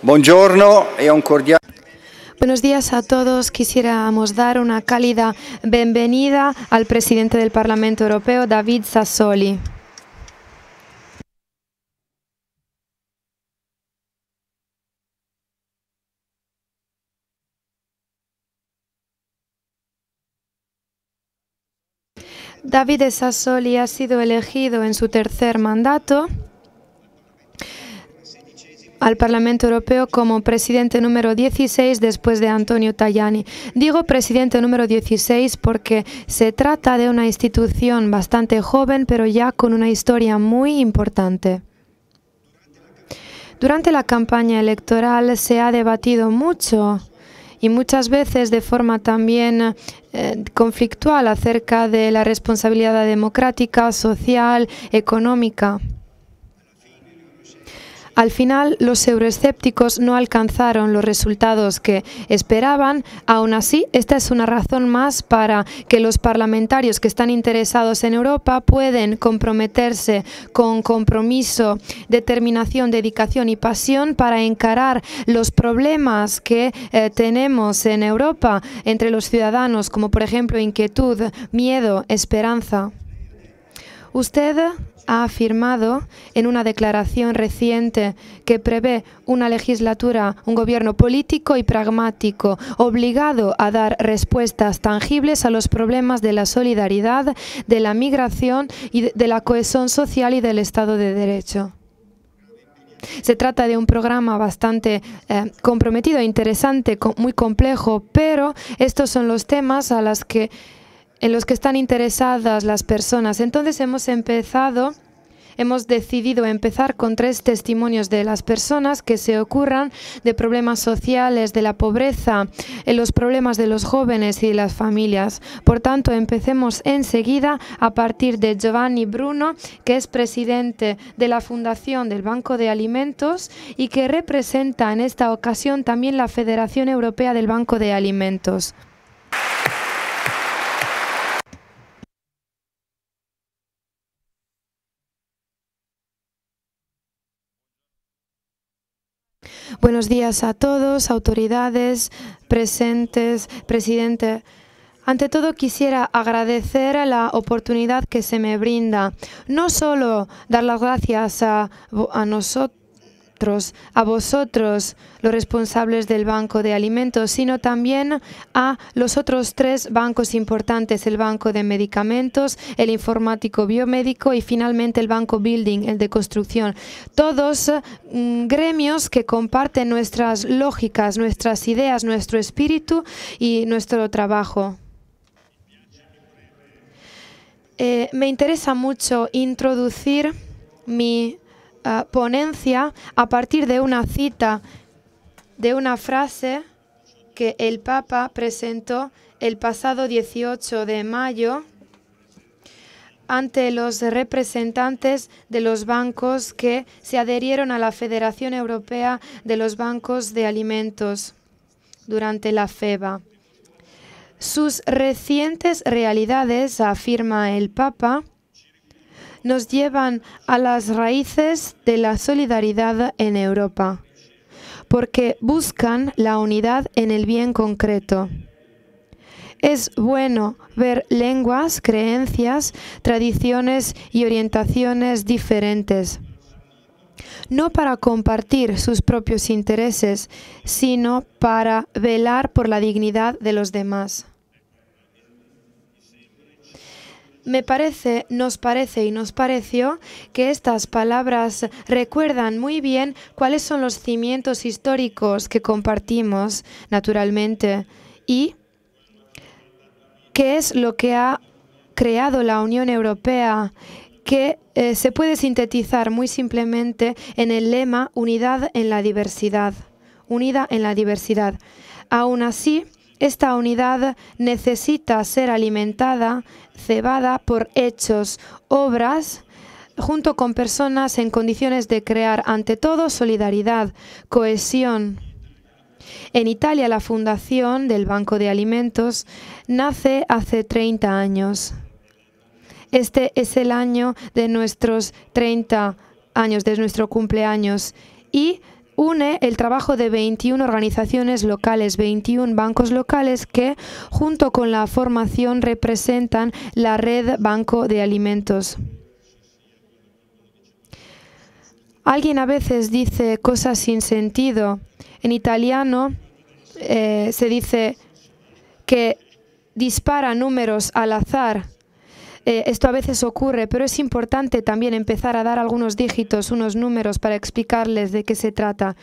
Buongiorno e un cordiale. Buenos días a todos. Quisiéramos dar una cálida bienvenida al presidente del Parlamento Europeo, David Sassoli. David Sassoli ha sido elegido en su tercer mandato al Parlamento Europeo como presidente número 16 después de Antonio Tajani. Digo presidente número 16 porque se trata de una institución bastante joven, pero ya con una historia muy importante. Durante la campaña electoral se ha debatido mucho y muchas veces de forma también conflictual acerca de la responsabilidad democrática, social, económica. Al final, los euroescépticos no alcanzaron los resultados que esperaban. Aún así, esta es una razón más para que los parlamentarios que están interesados en Europa pueden comprometerse con compromiso, determinación, dedicación y pasión para encarar los problemas que tenemos en Europa entre los ciudadanos, como por ejemplo inquietud, miedo, esperanza. Usted ha afirmado en una declaración reciente que prevé una legislatura, un gobierno político y pragmático, obligado a dar respuestas tangibles a los problemas de la solidaridad, de la migración y de la cohesión social y del Estado de Derecho. Se trata de un programa bastante comprometido, interesante, muy complejo, pero estos son los temas en los que están interesadas las personas. Entonces hemos decidido empezar con 3 testimonios de las personas que se ocurran de problemas sociales, de la pobreza, los problemas de los jóvenes y de las familias. Por tanto, empecemos enseguida a partir de Giovanni Bruno, que es presidente de la Fundación del Banco de Alimentos y que representa en esta ocasión también la Federación Europea del Banco de Alimentos. Buenos días a todos, autoridades, presentes, presidente. Ante todo quisiera agradecer la oportunidad que se me brinda. No solo dar las gracias a vosotros, los responsables del Banco de Alimentos, sino también a los otros 3 bancos importantes, el Banco de Medicamentos, el Informático Biomédico y finalmente el Banco Building, el de Construcción. Todos gremios que comparten nuestras lógicas, nuestras ideas, nuestro espíritu y nuestro trabajo. Me interesa mucho introducir mi ponencia a partir de una cita, de una frase que el Papa presentó el pasado 18 de mayo ante los representantes de los bancos que se adherieron a la Federación Europea de los Bancos de Alimentos durante la FEBA. Sus recientes realidades, afirma el Papa, nos llevan a las raíces de la solidaridad en Europa, porque buscan la unidad en el bien concreto. Es bueno ver lenguas, creencias, tradiciones y orientaciones diferentes, no para compartir sus propios intereses, sino para velar por la dignidad de los demás. Nos pareció que estas palabras recuerdan muy bien cuáles son los cimientos históricos que compartimos naturalmente y qué es lo que ha creado la Unión Europea, que se puede sintetizar muy simplemente en el lema unidad en la diversidad. Unida en la diversidad. Aún así, esta unidad necesita ser alimentada, cebada por hechos, obras, junto con personas en condiciones de crear, ante todo, solidaridad, cohesión. En Italia, la fundación del Banco de Alimentos nace hace 30 años. Este es el año de nuestros 30 años, de nuestro cumpleaños. Y une el trabajo de 21 organizaciones locales, 21 bancos locales que, junto con la formación, representan la red Banco de Alimentos. Alguien a veces dice cosas sin sentido. En italiano se dice que dispara números al azar. Esto a veces ocurre, pero es importante también empezar a dar algunos dígitos, unos números, para explicarles de qué se trata.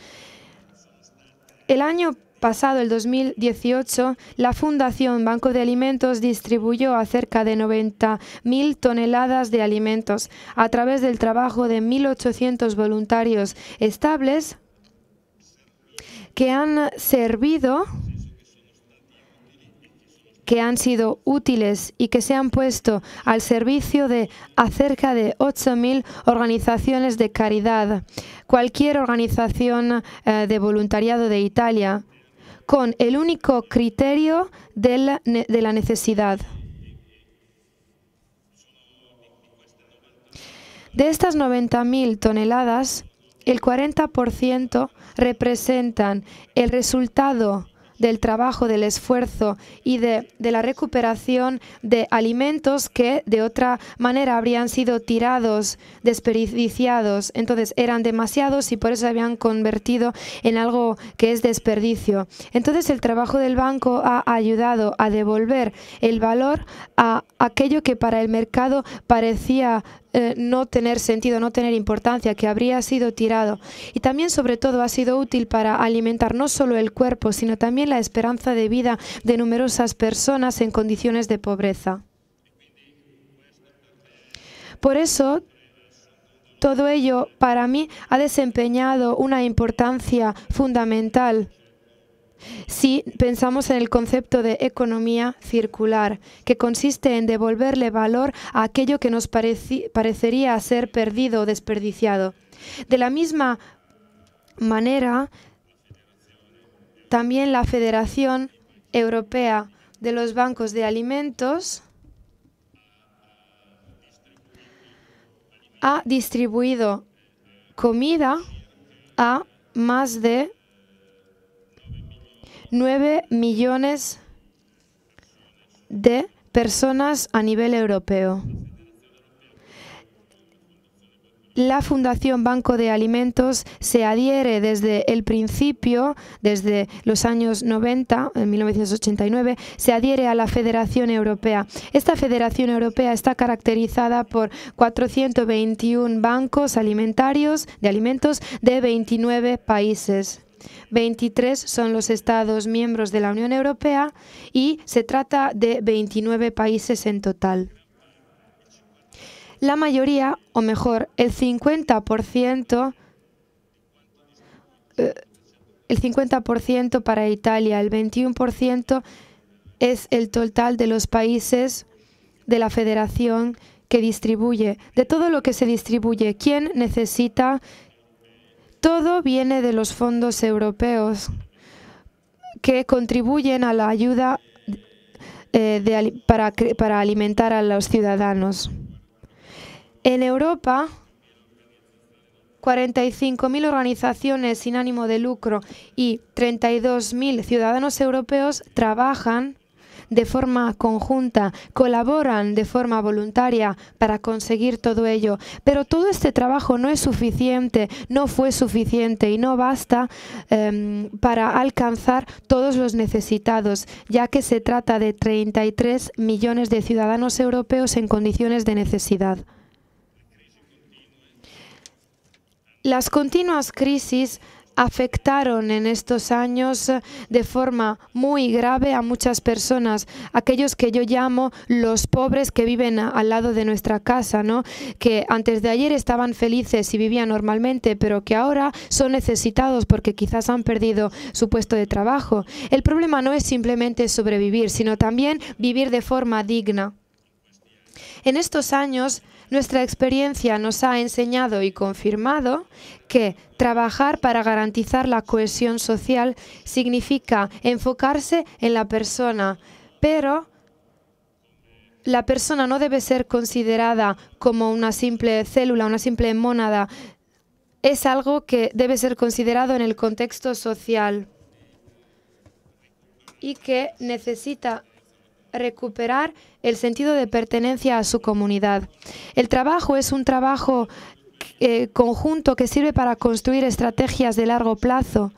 El año pasado, el 2018, la Fundación Banco de Alimentos distribuyó a cerca de 90.000 toneladas de alimentos a través del trabajo de 1.800 voluntarios estables que han servido, que han sido útiles y que se han puesto al servicio de cerca de 8.000 organizaciones de caridad, cualquier organización de voluntariado de Italia, con el único criterio de la necesidad. De estas 90.000 toneladas, el 40% representan el resultado del trabajo, del esfuerzo y de la recuperación de alimentos que de otra manera habrían sido tirados, desperdiciados. Entonces eran demasiados y por eso se habían convertido en algo que es desperdicio. Entonces el trabajo del banco ha ayudado a devolver el valor a aquello que para el mercado parecía no tener sentido, no tener importancia, que habría sido tirado. Y también, sobre todo, ha sido útil para alimentar no solo el cuerpo, sino también la esperanza de vida de numerosas personas en condiciones de pobreza. Por eso, todo ello, para mí, ha desempeñado una importancia fundamental si pensamos en el concepto de economía circular, que consiste en devolverle valor a aquello que nos parecería ser perdido o desperdiciado. De la misma manera, también la Federación Europea de los Bancos de Alimentos ha distribuido comida a más de 9 millones de personas a nivel europeo. La Fundación Banco de Alimentos se adhiere desde el principio, desde los años 90, en 1989, se adhiere a la Federación Europea. Esta Federación Europea está caracterizada por 421 bancos alimentarios de alimentos de 29 países. 23 son los Estados miembros de la Unión Europea y se trata de 29 países en total. La mayoría, o mejor, el 50% para Italia, el 21% es el total de los países de la Federación que distribuye. De todo lo que se distribuye, ¿quién necesita? Todo viene de los fondos europeos que contribuyen a la ayuda para alimentar a los ciudadanos. En Europa, 45.000 organizaciones sin ánimo de lucro y 32.000 ciudadanos europeos trabajan de forma conjunta, colaboran de forma voluntaria para conseguir todo ello. Pero todo este trabajo no es suficiente, no fue suficiente y no basta para alcanzar todos los necesitados, ya que se trata de 33 millones de ciudadanos europeos en condiciones de necesidad. Las continuas crisis afectaron en estos años de forma muy grave a muchas personas, aquellos que yo llamo los pobres que viven al lado de nuestra casa, ¿no? Que antes de ayer estaban felices y vivían normalmente, pero que ahora son necesitados porque quizás han perdido su puesto de trabajo. El problema no es simplemente sobrevivir, sino también vivir de forma digna. En estos años, nuestra experiencia nos ha enseñado y confirmado que trabajar para garantizar la cohesión social significa enfocarse en la persona, pero la persona no debe ser considerada como una simple célula, una simple mónada, es algo que debe ser considerado en el contexto social y que necesita recuperar el sentido de pertenencia a su comunidad. El trabajo es un trabajo conjunto que sirve para construir estrategias de largo plazo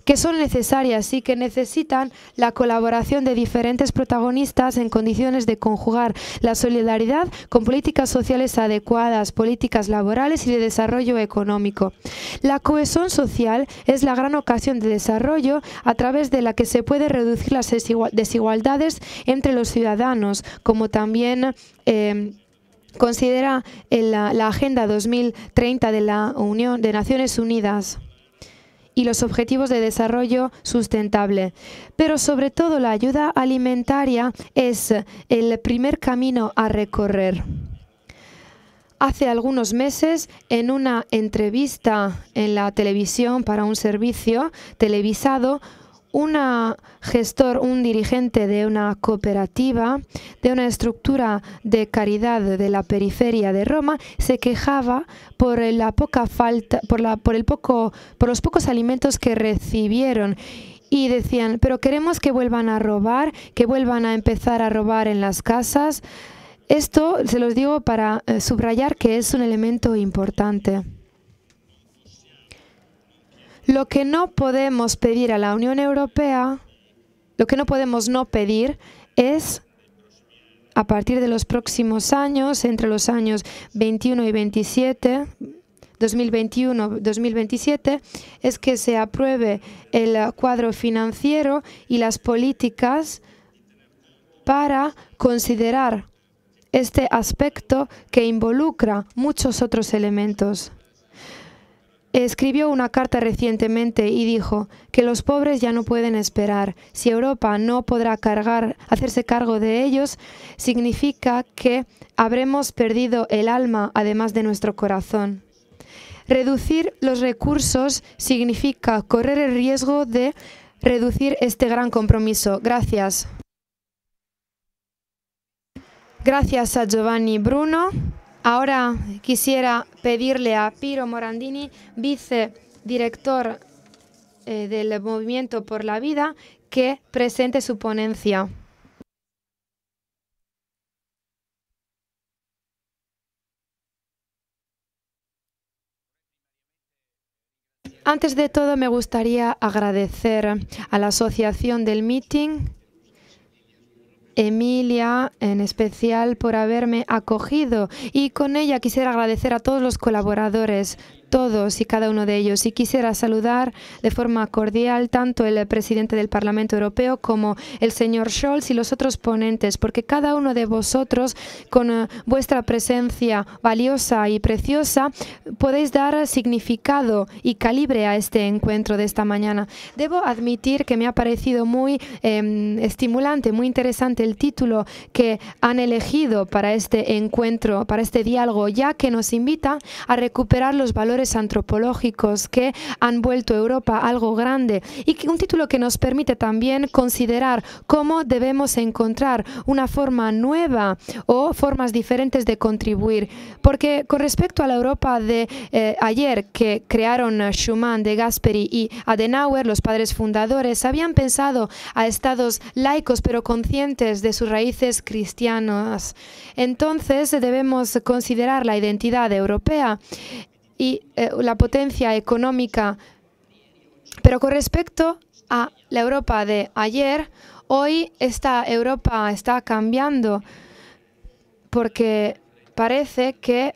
que son necesarias y que necesitan la colaboración de diferentes protagonistas en condiciones de conjugar la solidaridad con políticas sociales adecuadas, políticas laborales y de desarrollo económico. La cohesión social es la gran ocasión de desarrollo a través de la que se puede reducir las desigualdades entre los ciudadanos, como también considera la Agenda 2030 de la Unión de Naciones Unidas y los Objetivos de Desarrollo Sustentable. Pero sobre todo la ayuda alimentaria es el primer camino a recorrer. Hace algunos meses, en una entrevista en la televisión para un servicio televisado, un dirigente de una cooperativa, de una estructura de caridad de la periferia de Roma, se quejaba por la poca falta, por los pocos alimentos que recibieron. Y decían, pero queremos que vuelvan a robar, que vuelvan a empezar a robar en las casas. Esto se los digo para subrayar que es un elemento importante. Lo que no podemos pedir a la Unión Europea, lo que no podemos no pedir es, a partir de los próximos años, entre los años 21 y 27, 2021-2027, es que se apruebe el cuadro financiero y las políticas para considerar este aspecto que involucra muchos otros elementos. Escribió una carta recientemente y dijo que los pobres ya no pueden esperar. Si Europa no podrá hacerse cargo de ellos, significa que habremos perdido el alma, además de nuestro corazón. Reducir los recursos significa correr el riesgo de reducir este gran compromiso. Gracias. Gracias a Giovanni Bruno. Ahora quisiera pedirle a Piero Morandini, vicedirector del Movimiento por la Vida, que presente su ponencia. Antes de todo, me gustaría agradecer a la Asociación del Meeting, Emilia en especial, por haberme acogido, y con ella quisiera agradecer a todos los colaboradores, todos y cada uno de ellos, y quisiera saludar de forma cordial tanto el presidente del Parlamento Europeo como el señor Scholz y los otros ponentes, porque cada uno de vosotros, con vuestra presencia valiosa y preciosa, podéis dar significado y calibre a este encuentro de esta mañana. Debo admitir que me ha parecido muy estimulante, muy interesante el título que han elegido para este encuentro, para este diálogo, ya que nos invita a recuperar los valores antropológicos que han vuelto a Europa algo grande, y un título que nos permite también considerar cómo debemos encontrar una forma nueva o formas diferentes de contribuir, porque con respecto a la Europa de ayer, que crearon Schuman, De Gasperi y Adenauer, los padres fundadores, habían pensado a estados laicos pero conscientes de sus raíces cristianas. Entonces debemos considerar la identidad europea y la potencia económica. Pero con respecto a la Europa de ayer, hoy esta Europa está cambiando, porque parece que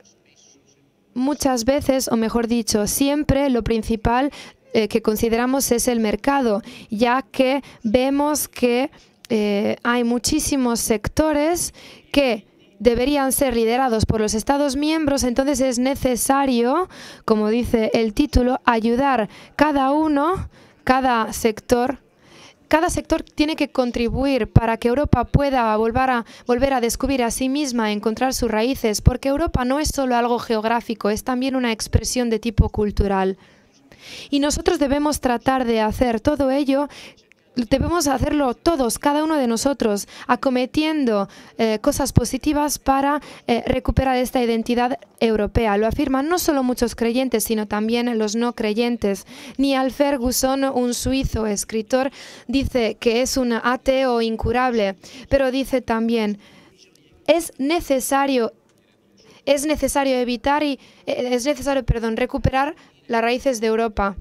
muchas veces, o mejor dicho, siempre lo principal que consideramos es el mercado, ya que vemos que hay muchísimos sectores que deberían ser liderados por los Estados miembros. Entonces es necesario, como dice el título, ayudar cada sector tiene que contribuir para que Europa pueda volver a descubrir a sí misma, encontrar sus raíces, porque Europa no es solo algo geográfico, es también una expresión de tipo cultural. Y nosotros debemos tratar de hacer todo ello debemos hacerlo todos, cada uno de nosotros, acometiendo cosas positivas para recuperar esta identidad europea. Lo afirman no solo muchos creyentes, sino también los no creyentes. Niall Ferguson, un suizo escritor, dice que es un ateo incurable, pero dice también, es necesario recuperar las raíces de Europa.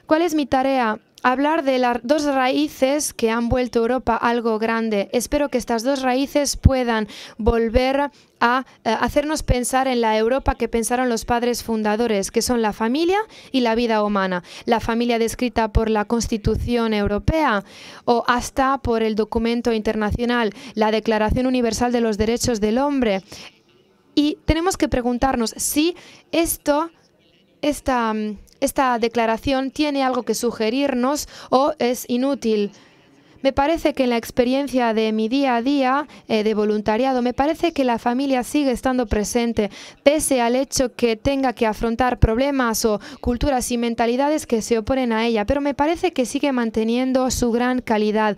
¿Cuál es mi tarea? Hablar de las dos raíces que han vuelto a Europa algo grande. Espero que estas dos raíces puedan volver a hacernos pensar en la Europa que pensaron los padres fundadores, que son la familia y la vida humana. La familia descrita por la Constitución Europea o hasta por el documento internacional, la Declaración Universal de los Derechos del Hombre. Y tenemos que preguntarnos si esta declaración tiene algo que sugerirnos o es inútil. Me parece que en la experiencia de mi día a día de voluntariado, me parece que la familia sigue estando presente, pese al hecho que tenga que afrontar problemas o culturas y mentalidades que se oponen a ella, pero me parece que sigue manteniendo su gran calidad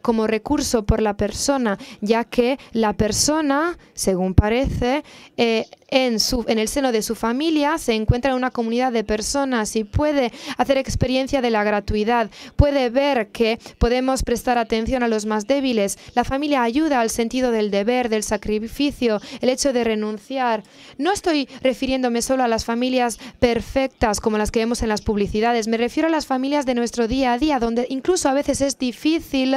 como recurso por la persona, ya que la persona, según parece, en el seno de su familia se encuentra en una comunidad de personas y puede hacer experiencia de la gratuidad, puede ver que podemos prestar atención a los más débiles. La familia ayuda al sentido del deber, del sacrificio, el hecho de renunciar. No estoy refiriéndome solo a las familias perfectas como las que vemos en las publicidades, me refiero a las familias de nuestro día a día, donde incluso a veces es difícil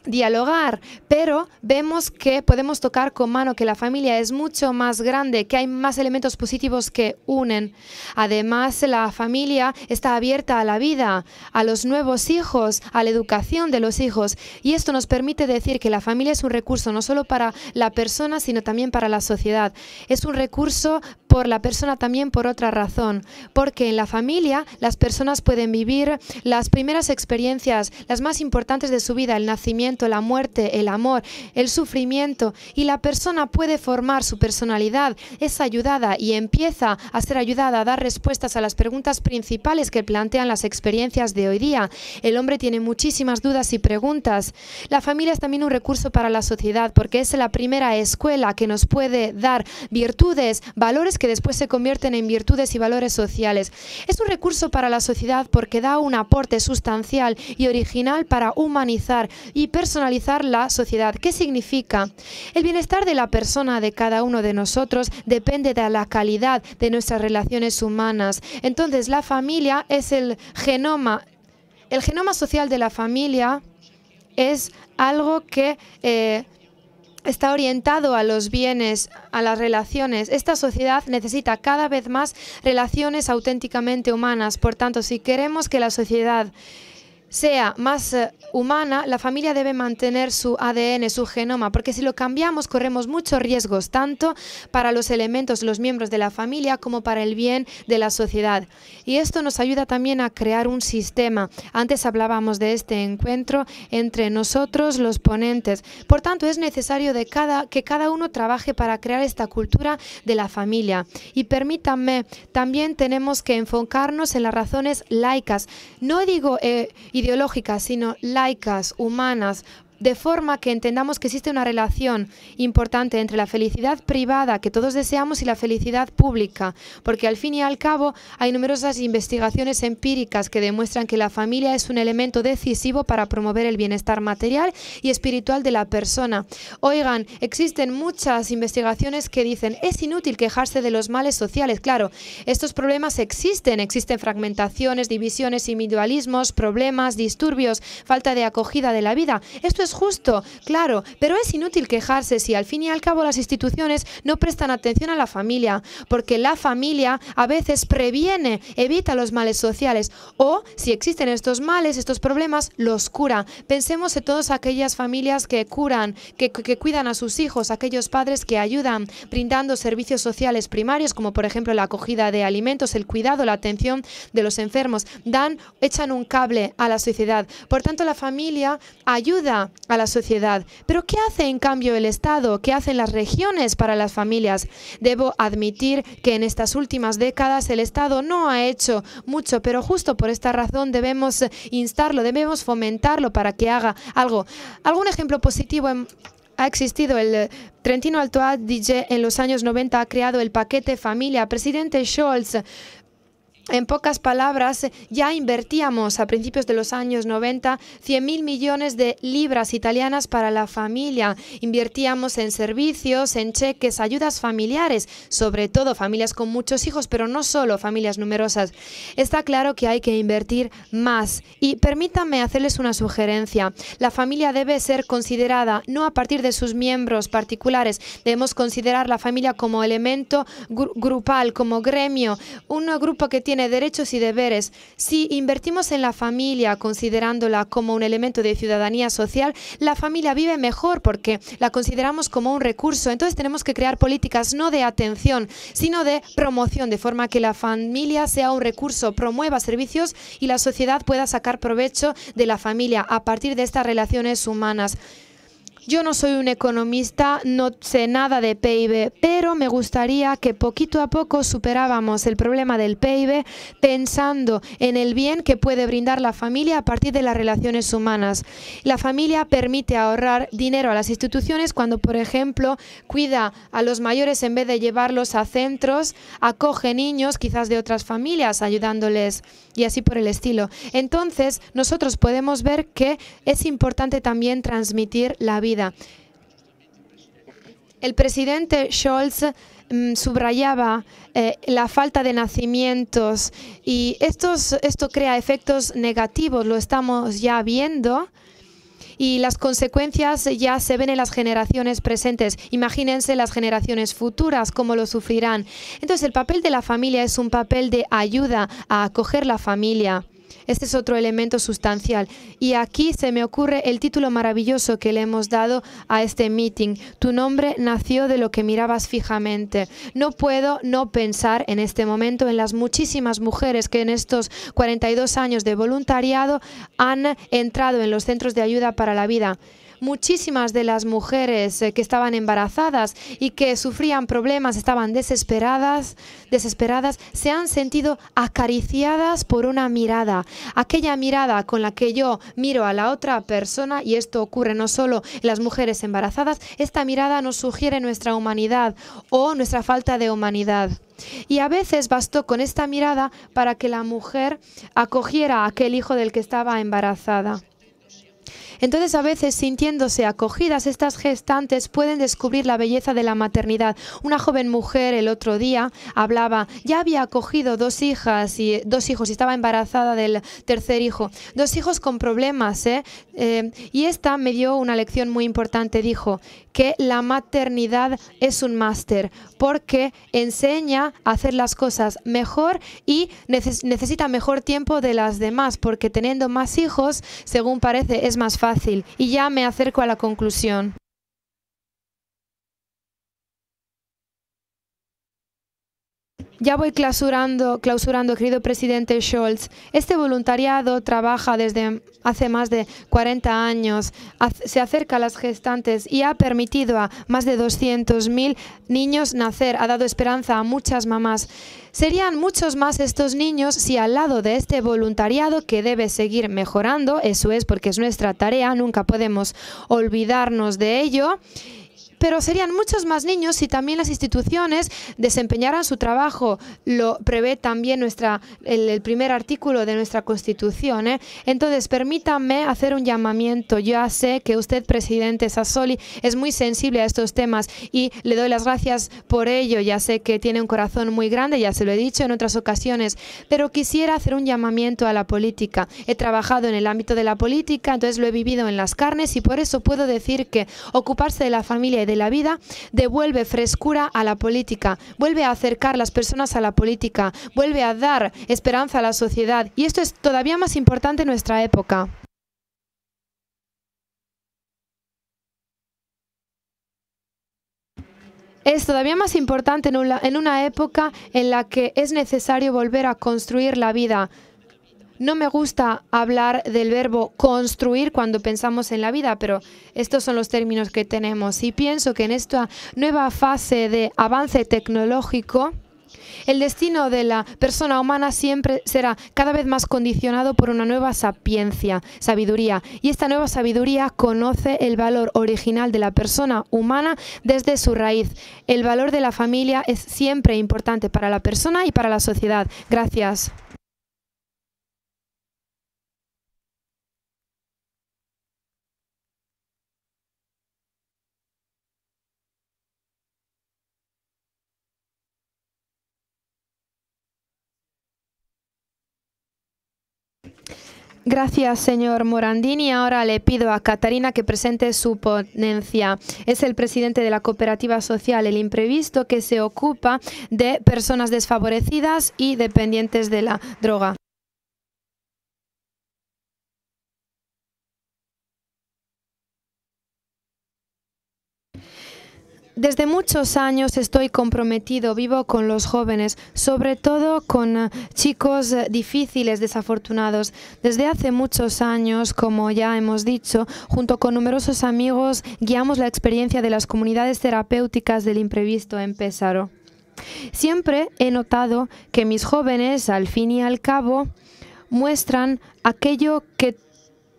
dialogar, pero vemos que podemos tocar con mano que la familia es mucho más grande, que hay más elementos positivos que unen. Además, la familia está abierta a la vida, a los nuevos hijos, a la educación de los hijos, y esto nos permite decir que la familia es un recurso no solo para la persona, sino también para la sociedad. Es un recurso por la persona también por otra razón, porque en la familia las personas pueden vivir las primeras experiencias, las más importantes de su vida, el nacimiento, la muerte, el amor, el sufrimiento, y la persona puede formar su personalidad, es ayudada y empieza a ser ayudada a dar respuestas a las preguntas principales que plantean las experiencias de hoy día. El hombre tiene muchísimas dudas y preguntas. La familia es también un recurso para la sociedad porque es la primera escuela que nos puede dar virtudes, valores que después se convierten en virtudes y valores sociales. Es un recurso para la sociedad porque da un aporte sustancial y original para humanizar y personalizar la sociedad. ¿Qué significa? El bienestar de la persona, de cada uno de nosotros, depende de la calidad de nuestras relaciones humanas. Entonces, la familia es el genoma. El genoma social de la familia es algo que está orientado a los bienes, a las relaciones. Esta sociedad necesita cada vez más relaciones auténticamente humanas. Por tanto, si queremos que la sociedad sea más humana, la familia debe mantener su ADN, su genoma, porque si lo cambiamos corremos muchos riesgos, tanto para los elementos, los miembros de la familia, como para el bien de la sociedad. Y esto nos ayuda también a crear un sistema. Antes hablábamos de este encuentro entre nosotros, los ponentes. Por tanto, es necesario que cada uno trabaje para crear esta cultura de la familia. Y permítanme, también tenemos que enfocarnos en las razones laicas. No digo ideológicas, sino laicas, humanas, de forma que entendamos que existe una relación importante entre la felicidad privada que todos deseamos y la felicidad pública, porque al fin y al cabo hay numerosas investigaciones empíricas que demuestran que la familia es un elemento decisivo para promover el bienestar material y espiritual de la persona. Oigan, existen muchas investigaciones que dicen es inútil quejarse de los males sociales. Claro, estos problemas existen fragmentaciones, divisiones, individualismos, problemas, disturbios, falta de acogida de la vida. Esto es justo, claro, pero es inútil quejarse si al fin y al cabo las instituciones no prestan atención a la familia, porque la familia a veces previene, evita los males sociales, o si existen estos males, estos problemas, los cura. Pensemos en todas aquellas familias que curan, que cuidan a sus hijos, aquellos padres que ayudan brindando servicios sociales primarios, como por ejemplo la acogida de alimentos, el cuidado, la atención de los enfermos, echan un cable a la sociedad. Por tanto, la familia ayuda a la sociedad. Pero ¿qué hace en cambio el Estado? ¿Qué hacen las regiones para las familias? Debo admitir que en estas últimas décadas el Estado no ha hecho mucho, pero justo por esta razón debemos instarlo, debemos fomentarlo para que haga algo. Algún ejemplo positivo ha existido. El Trentino Alto Adige en los años 90 ha creado el paquete familia. Presidente Scholz, en pocas palabras, ya invertíamos a principios de los años 90 100.000 millones de libras italianas para la familia. Invertíamos en servicios, en cheques, ayudas familiares, sobre todo familias con muchos hijos, pero no solo familias numerosas. Está claro que hay que invertir más. Y permítanme hacerles una sugerencia. La familia debe ser considerada no a partir de sus miembros particulares. Debemos considerar la familia como elemento grupal, como gremio, un grupo que tiene derechos y deberes. Si invertimos en la familia considerándola como un elemento de ciudadanía social, la familia vive mejor porque la consideramos como un recurso. Entonces tenemos que crear políticas no de atención, sino de promoción, de forma que la familia sea un recurso, promueva servicios y la sociedad pueda sacar provecho de la familia a partir de estas relaciones humanas. Yo no soy un economista, no sé nada de PIB, pero me gustaría que poquito a poco superábamos el problema del PIB pensando en el bien que puede brindar la familia a partir de las relaciones humanas. La familia permite ahorrar dinero a las instituciones cuando, por ejemplo, cuida a los mayores en vez de llevarlos a centros, acoge niños quizás de otras familias ayudándoles y así por el estilo. Entonces, nosotros podemos ver que es importante también transmitir la vida. El presidente Scholz subrayaba la falta de nacimientos y esto crea efectos negativos, lo estamos ya viendo. Y las consecuencias ya se ven en las generaciones presentes. Imagínense las generaciones futuras, cómo lo sufrirán. Entonces, el papel de la familia es un papel de ayuda a acoger la familia. Este es otro elemento sustancial. Y aquí se me ocurre el título maravilloso que le hemos dado a este meeting. Tu nombre nació de lo que mirabas fijamente. No puedo no pensar en este momento en las muchísimas mujeres que en estos 42 años de voluntariado han entrado en los centros de ayuda para la vida. Muchísimas de las mujeres que estaban embarazadas y que sufrían problemas, estaban desesperadas, se han sentido acariciadas por una mirada. Aquella mirada con la que yo miro a la otra persona, y esto ocurre no solo en las mujeres embarazadas, esta mirada nos sugiere nuestra humanidad o nuestra falta de humanidad. Y a veces bastó con esta mirada para que la mujer acogiera a aquel hijo del que estaba embarazada. Entonces, a veces, sintiéndose acogidas, estas gestantes pueden descubrir la belleza de la maternidad. Una joven mujer el otro día hablaba, ya había acogido dos hijos y estaba embarazada del tercer hijo. 2 hijos con problemas, y esta me dio una lección muy importante. Dijo que la maternidad es un máster porque enseña a hacer las cosas mejor y necesita mejor tiempo de las demás, porque teniendo más hijos, según parece, es más fácil. Y ya me acerco a la conclusión. Ya voy clausurando, querido presidente Scholz. Este voluntariado trabaja desde hace más de 40 años, se acerca a las gestantes y ha permitido a más de 200.000 niños nacer, ha dado esperanza a muchas mamás. Serían muchos más estos niños si al lado de este voluntariado, que debe seguir mejorando, eso es porque es nuestra tarea, nunca podemos olvidarnos de ello, pero serían muchos más niños si también las instituciones desempeñaran su trabajo. Lo prevé también el primer artículo de nuestra Constitución, Entonces, permítanme hacer un llamamiento. Ya sé que usted, presidente Sassoli, es muy sensible a estos temas y le doy las gracias por ello. Ya sé que tiene un corazón muy grande, ya se lo he dicho en otras ocasiones, pero quisiera hacer un llamamiento a la política. He trabajado en el ámbito de la política, entonces lo he vivido en las carnes y por eso puedo decir que ocuparse de la familia y de la vida devuelve frescura a la política, vuelve a acercar las personas a la política, vuelve a dar esperanza a la sociedad, y esto es todavía más importante en nuestra época. Es todavía más importante en una época en la que es necesario volver a construir la vida. No me gusta hablar del verbo construir cuando pensamos en la vida, pero estos son los términos que tenemos. Y pienso que en esta nueva fase de avance tecnológico, el destino de la persona humana siempre será cada vez más condicionado por una nueva sabiduría. Y esta nueva sabiduría conoce el valor original de la persona humana desde su raíz. El valor de la familia es siempre importante para la persona y para la sociedad. Gracias. Gracias, señor Morandini. Ahora le pido a Catarina que presente su ponencia. Es el presidente de la cooperativa social El Imprevisto, que se ocupa de personas desfavorecidas y dependientes de la droga. Desde muchos años estoy comprometido, vivo con los jóvenes, sobre todo con chicos difíciles, desafortunados. Desde hace muchos años, como ya hemos dicho, junto con numerosos amigos, guiamos la experiencia de las comunidades terapéuticas del Imprevisto en Pesaro. Siempre he notado que mis jóvenes, al fin y al cabo, muestran aquello que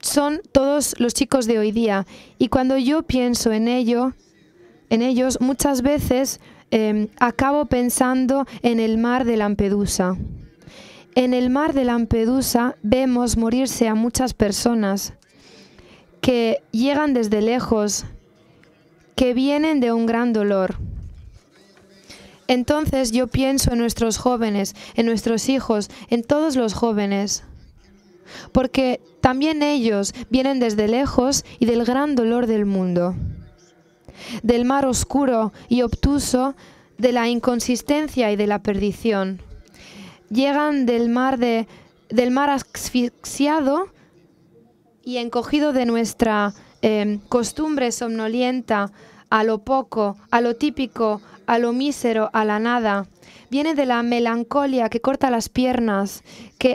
son todos los chicos de hoy día. Y cuando yo pienso en ellos, muchas veces acabo pensando en el mar de Lampedusa. En el mar de Lampedusa vemos morirse a muchas personas que llegan desde lejos, que vienen de un gran dolor. Entonces yo pienso en nuestros jóvenes, en nuestros hijos, en todos los jóvenes, porque también ellos vienen desde lejos y del gran dolor del mundo, del mar oscuro y obtuso, de la inconsistencia y de la perdición. Llegan del mar asfixiado y encogido de nuestra costumbre somnolienta, a lo poco, a lo típico, a lo mísero, a la nada. Viene de la melancolía que corta las piernas, que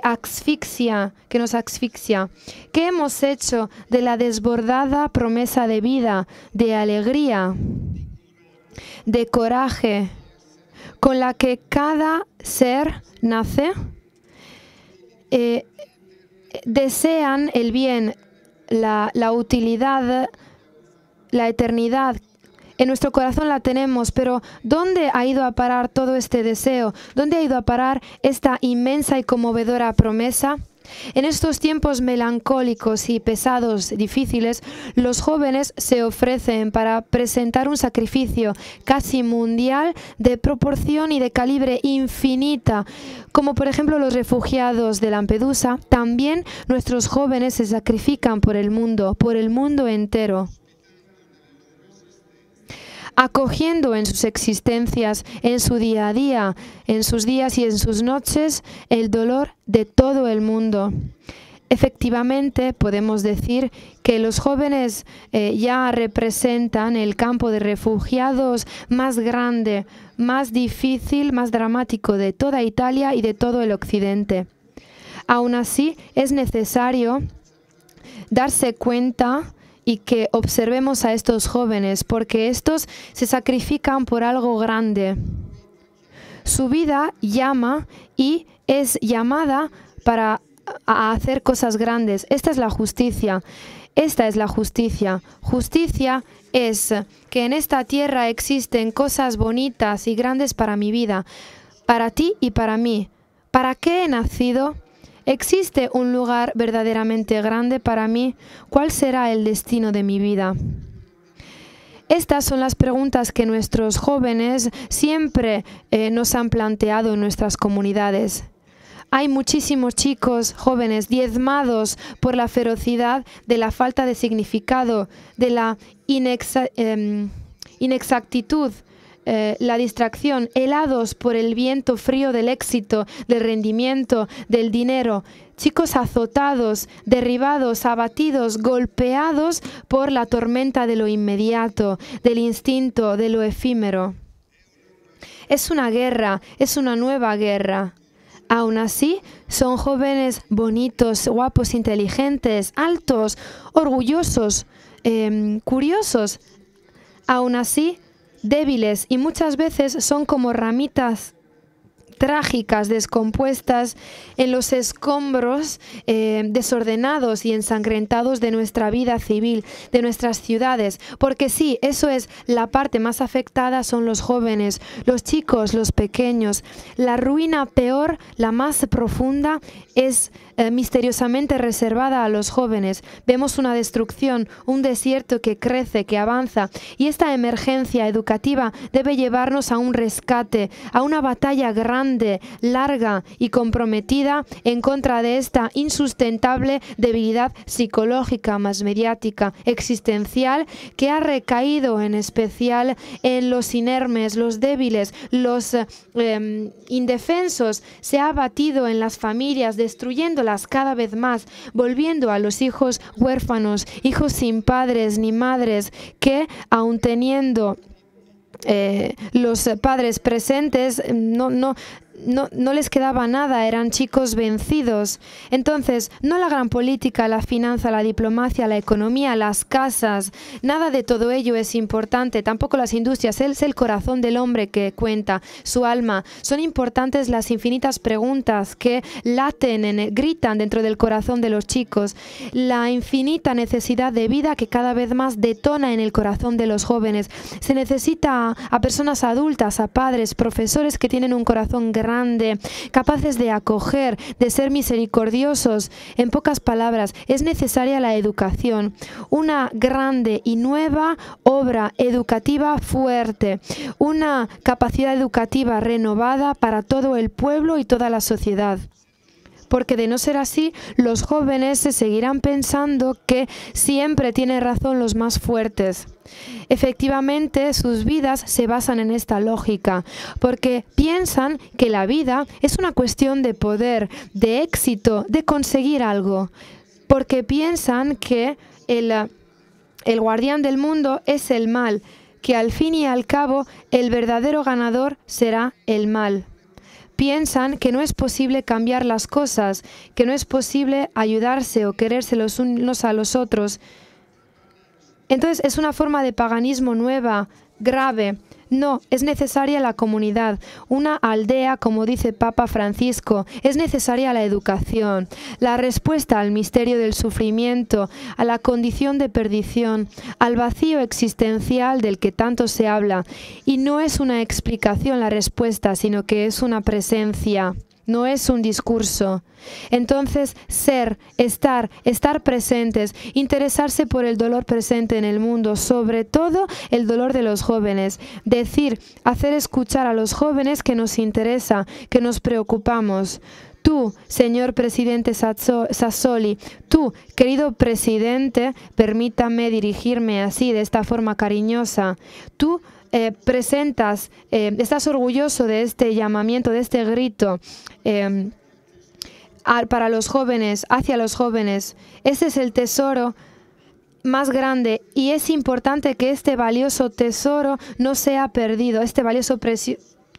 nos asfixia. ¿Qué hemos hecho de la desbordada promesa de vida, de alegría, de coraje, con la que cada ser nace? Desean el bien, la utilidad, la eternidad. En nuestro corazón la tenemos, pero ¿dónde ha ido a parar todo este deseo? ¿Dónde ha ido a parar esta inmensa y conmovedora promesa? En estos tiempos melancólicos y pesados, difíciles, los jóvenes se ofrecen para presentar un sacrificio casi mundial de proporción y de calibre infinita. Como por ejemplo los refugiados de Lampedusa, también nuestros jóvenes se sacrifican por el mundo entero, acogiendo en sus existencias, en su día a día, en sus días y en sus noches, el dolor de todo el mundo. Efectivamente, podemos decir que los jóvenes ya representan el campo de refugiados más grande, más difícil, más dramático de toda Italia y de todo el occidente. Aún así, es necesario darse cuenta y que observemos a estos jóvenes, porque estos se sacrifican por algo grande. Su vida llama y es llamada para hacer cosas grandes. Esta es la justicia. Esta es la justicia. Justicia es que en esta tierra existen cosas bonitas y grandes para mi vida, para ti y para mí. ¿Para qué he nacido? ¿Existe un lugar verdaderamente grande para mí? ¿Cuál será el destino de mi vida? Estas son las preguntas que nuestros jóvenes siempre nos han planteado en nuestras comunidades. Hay muchísimos chicos jóvenes diezmados por la ferocidad de la falta de significado, de la inexactitud, la distracción, helados por el viento frío del éxito, del rendimiento, del dinero. Chicos azotados, derribados, abatidos, golpeados por la tormenta de lo inmediato, del instinto, de lo efímero. Es una guerra, es una nueva guerra. Aún así, son jóvenes bonitos, guapos, inteligentes, altos, orgullosos, curiosos. Aún así, débiles y muchas veces son como ramitas trágicas, descompuestas en los escombros desordenados y ensangrentados de nuestra vida civil, de nuestras ciudades. Porque sí, eso es la parte más afectada, son los jóvenes, los chicos, los pequeños. La ruina peor, la más profunda, es misteriosamente reservada a los jóvenes. Vemos una destrucción, un desierto que crece, que avanza, y esta emergencia educativa debe llevarnos a un rescate, a una batalla grande, larga y comprometida en contra de esta insustentable debilidad psicológica, más mediática, existencial, que ha recaído en especial en los inermes, los débiles, los indefensos. Se ha abatido en las familias, destruyéndolas cada vez más, volviendo a los hijos huérfanos, hijos sin padres ni madres, que aun teniendo los padres presentes, no les quedaba nada, eran chicos vencidos. Entonces, no la gran política, la finanza, la diplomacia, la economía, las casas, nada de todo ello es importante, tampoco las industrias. Es el corazón del hombre que cuenta, su alma. Son importantes las infinitas preguntas que laten, gritan dentro del corazón de los chicos, la infinita necesidad de vida que cada vez más detona en el corazón de los jóvenes. Se necesita a personas adultas, a padres, profesores que tienen un corazón grande, capaces de acoger, de ser misericordiosos. En pocas palabras, es necesaria la educación, una grande y nueva obra educativa fuerte, una capacidad educativa renovada para todo el pueblo y toda la sociedad. Porque de no ser así, los jóvenes se seguirán pensando que siempre tienen razón los más fuertes. Efectivamente, sus vidas se basan en esta lógica, porque piensan que la vida es una cuestión de poder, de éxito, de conseguir algo. Porque piensan que el guardián del mundo es el mal, que al fin y al cabo el verdadero ganador será el mal. Piensan que no es posible cambiar las cosas, que no es posible ayudarse o quererse los unos a los otros. Entonces es una forma de paganismo nueva, grave. No, es necesaria la comunidad, una aldea, como dice Papa Francisco. Es necesaria la educación, la respuesta al misterio del sufrimiento, a la condición de perdición, al vacío existencial del que tanto se habla. Y no es una explicación la respuesta, sino que es una presencia. No es un discurso. Entonces, ser, estar presentes, interesarse por el dolor presente en el mundo, sobre todo el dolor de los jóvenes. Decir, hacer escuchar a los jóvenes que nos interesa, que nos preocupamos. Tú, señor presidente Sassoli, tú, querido presidente, permítame dirigirme así, de esta forma cariñosa. Tú presentas, estás orgulloso de este llamamiento, de este grito para los jóvenes, hacia los jóvenes. Ese es el tesoro más grande y es importante que este valioso tesoro no sea perdido. Este valioso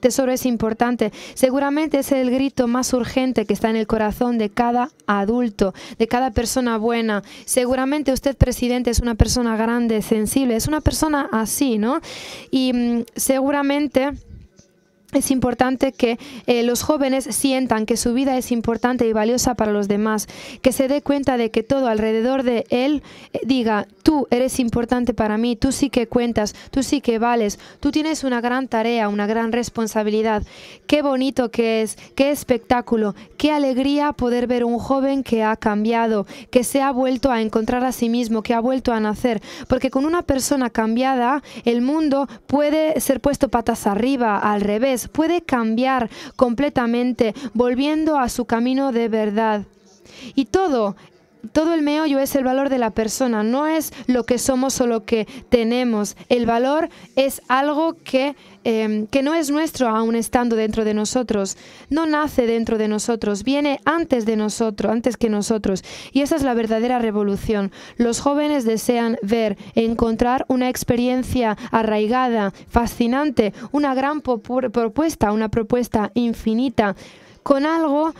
tesoro es importante. Seguramente es el grito más urgente que está en el corazón de cada adulto, de cada persona buena. Seguramente usted, presidente, es una persona grande, sensible, es una persona así, ¿no? Y seguramente es importante que los jóvenes sientan que su vida es importante y valiosa para los demás, que se dé cuenta de que todo alrededor de él diga, tú eres importante para mí, tú sí que cuentas, tú sí que vales, tú tienes una gran tarea, una gran responsabilidad. Qué bonito que es, qué espectáculo, qué alegría poder ver un joven que ha cambiado, que se ha vuelto a encontrar a sí mismo, que ha vuelto a nacer, porque con una persona cambiada el mundo puede ser puesto patas arriba, al revés, puede cambiar completamente, volviendo a su camino de verdad. Y todo el meollo es el valor de la persona, no es lo que somos o lo que tenemos. El valor es algo que no es nuestro aún estando dentro de nosotros. No nace dentro de nosotros, viene antes de nosotros, antes que nosotros. Y esa es la verdadera revolución. Los jóvenes desean ver, encontrar una experiencia arraigada, fascinante, una gran propuesta, una propuesta infinita, con algo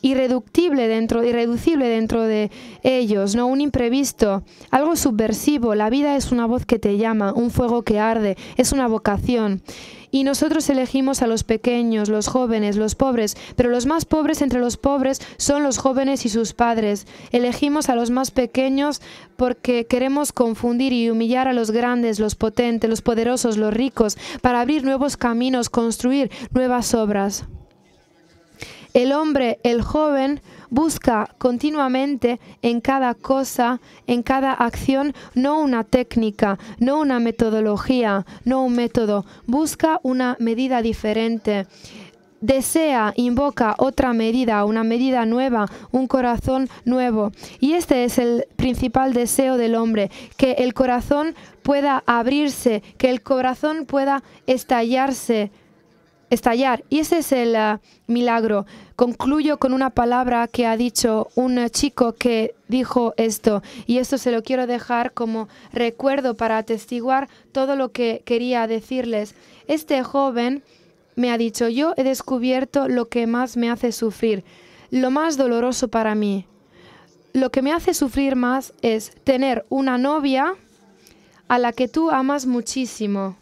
irreducible dentro de ellos, ¿no? Un imprevisto, algo subversivo. La vida es una voz que te llama, un fuego que arde, es una vocación. Y nosotros elegimos a los pequeños, los jóvenes, los pobres, pero los más pobres entre los pobres son los jóvenes y sus padres. Elegimos a los más pequeños porque queremos confundir y humillar a los grandes, los potentes, los poderosos, los ricos, para abrir nuevos caminos, construir nuevas obras. El hombre, el joven, busca continuamente en cada cosa, en cada acción, no una técnica, no una metodología, no un método. Busca una medida diferente. Desea, invoca otra medida, una medida nueva, un corazón nuevo. Y este es el principal deseo del hombre, que el corazón pueda abrirse, que el corazón pueda estallar. Y ese es el milagro. Concluyo con una palabra que ha dicho un chico que dijo esto, y esto se lo quiero dejar como recuerdo para atestiguar todo lo que quería decirles. Este joven me ha dicho: yo he descubierto lo que más me hace sufrir, lo más doloroso para mí. Lo que me hace sufrir más es tener una novia a la que tú amas muchísimo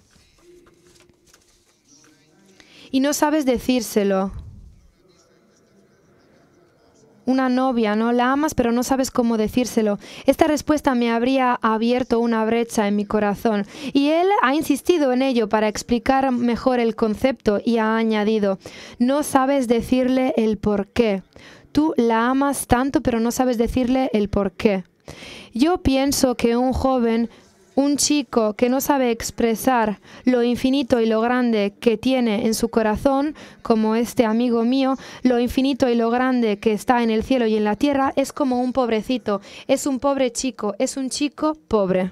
y no sabes decírselo. Una novia, ¿no? La amas, pero no sabes cómo decírselo. Esta respuesta me habría abierto una brecha en mi corazón. Y él ha insistido en ello para explicar mejor el concepto y ha añadido: no sabes decirle el por qué. Tú la amas tanto, pero no sabes decirle el por qué. Yo pienso que un joven, un chico que no sabe expresar lo infinito y lo grande que tiene en su corazón, como este amigo mío, lo infinito y lo grande que está en el cielo y en la tierra, es como un pobrecito, es un pobre chico, es un chico pobre.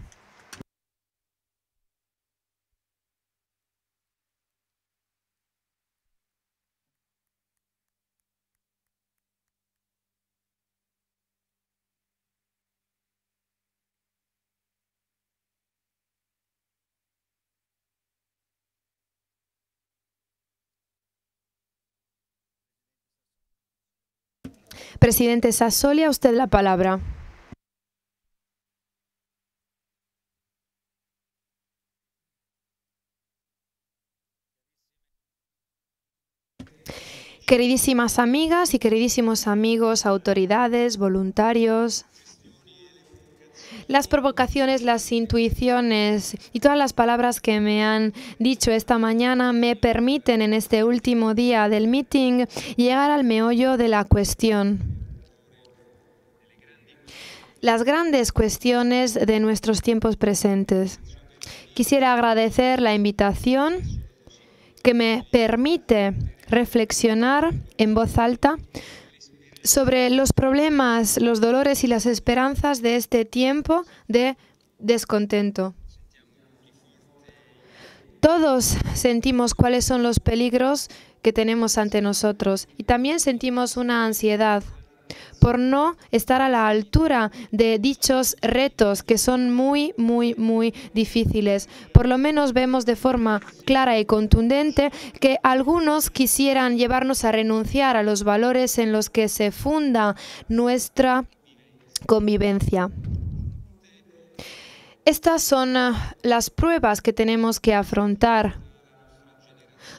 Presidente Sassoli, a usted la palabra. Queridísimas amigas y queridísimos amigos, autoridades, voluntarios, las provocaciones, las intuiciones y todas las palabras que me han dicho esta mañana me permiten en este último día del meeting llegar al meollo de la cuestión. Las grandes cuestiones de nuestros tiempos presentes. Quisiera agradecer la invitación que me permite reflexionar en voz alta sobre los problemas, los dolores y las esperanzas de este tiempo de descontento. Todos sentimos cuáles son los peligros que tenemos ante nosotros y también sentimos una ansiedad por no estar a la altura de dichos retos que son muy, muy, muy difíciles. Por lo menos vemos de forma clara y contundente que algunos quisieran llevarnos a renunciar a los valores en los que se funda nuestra convivencia. Estas son las pruebas que tenemos que afrontar.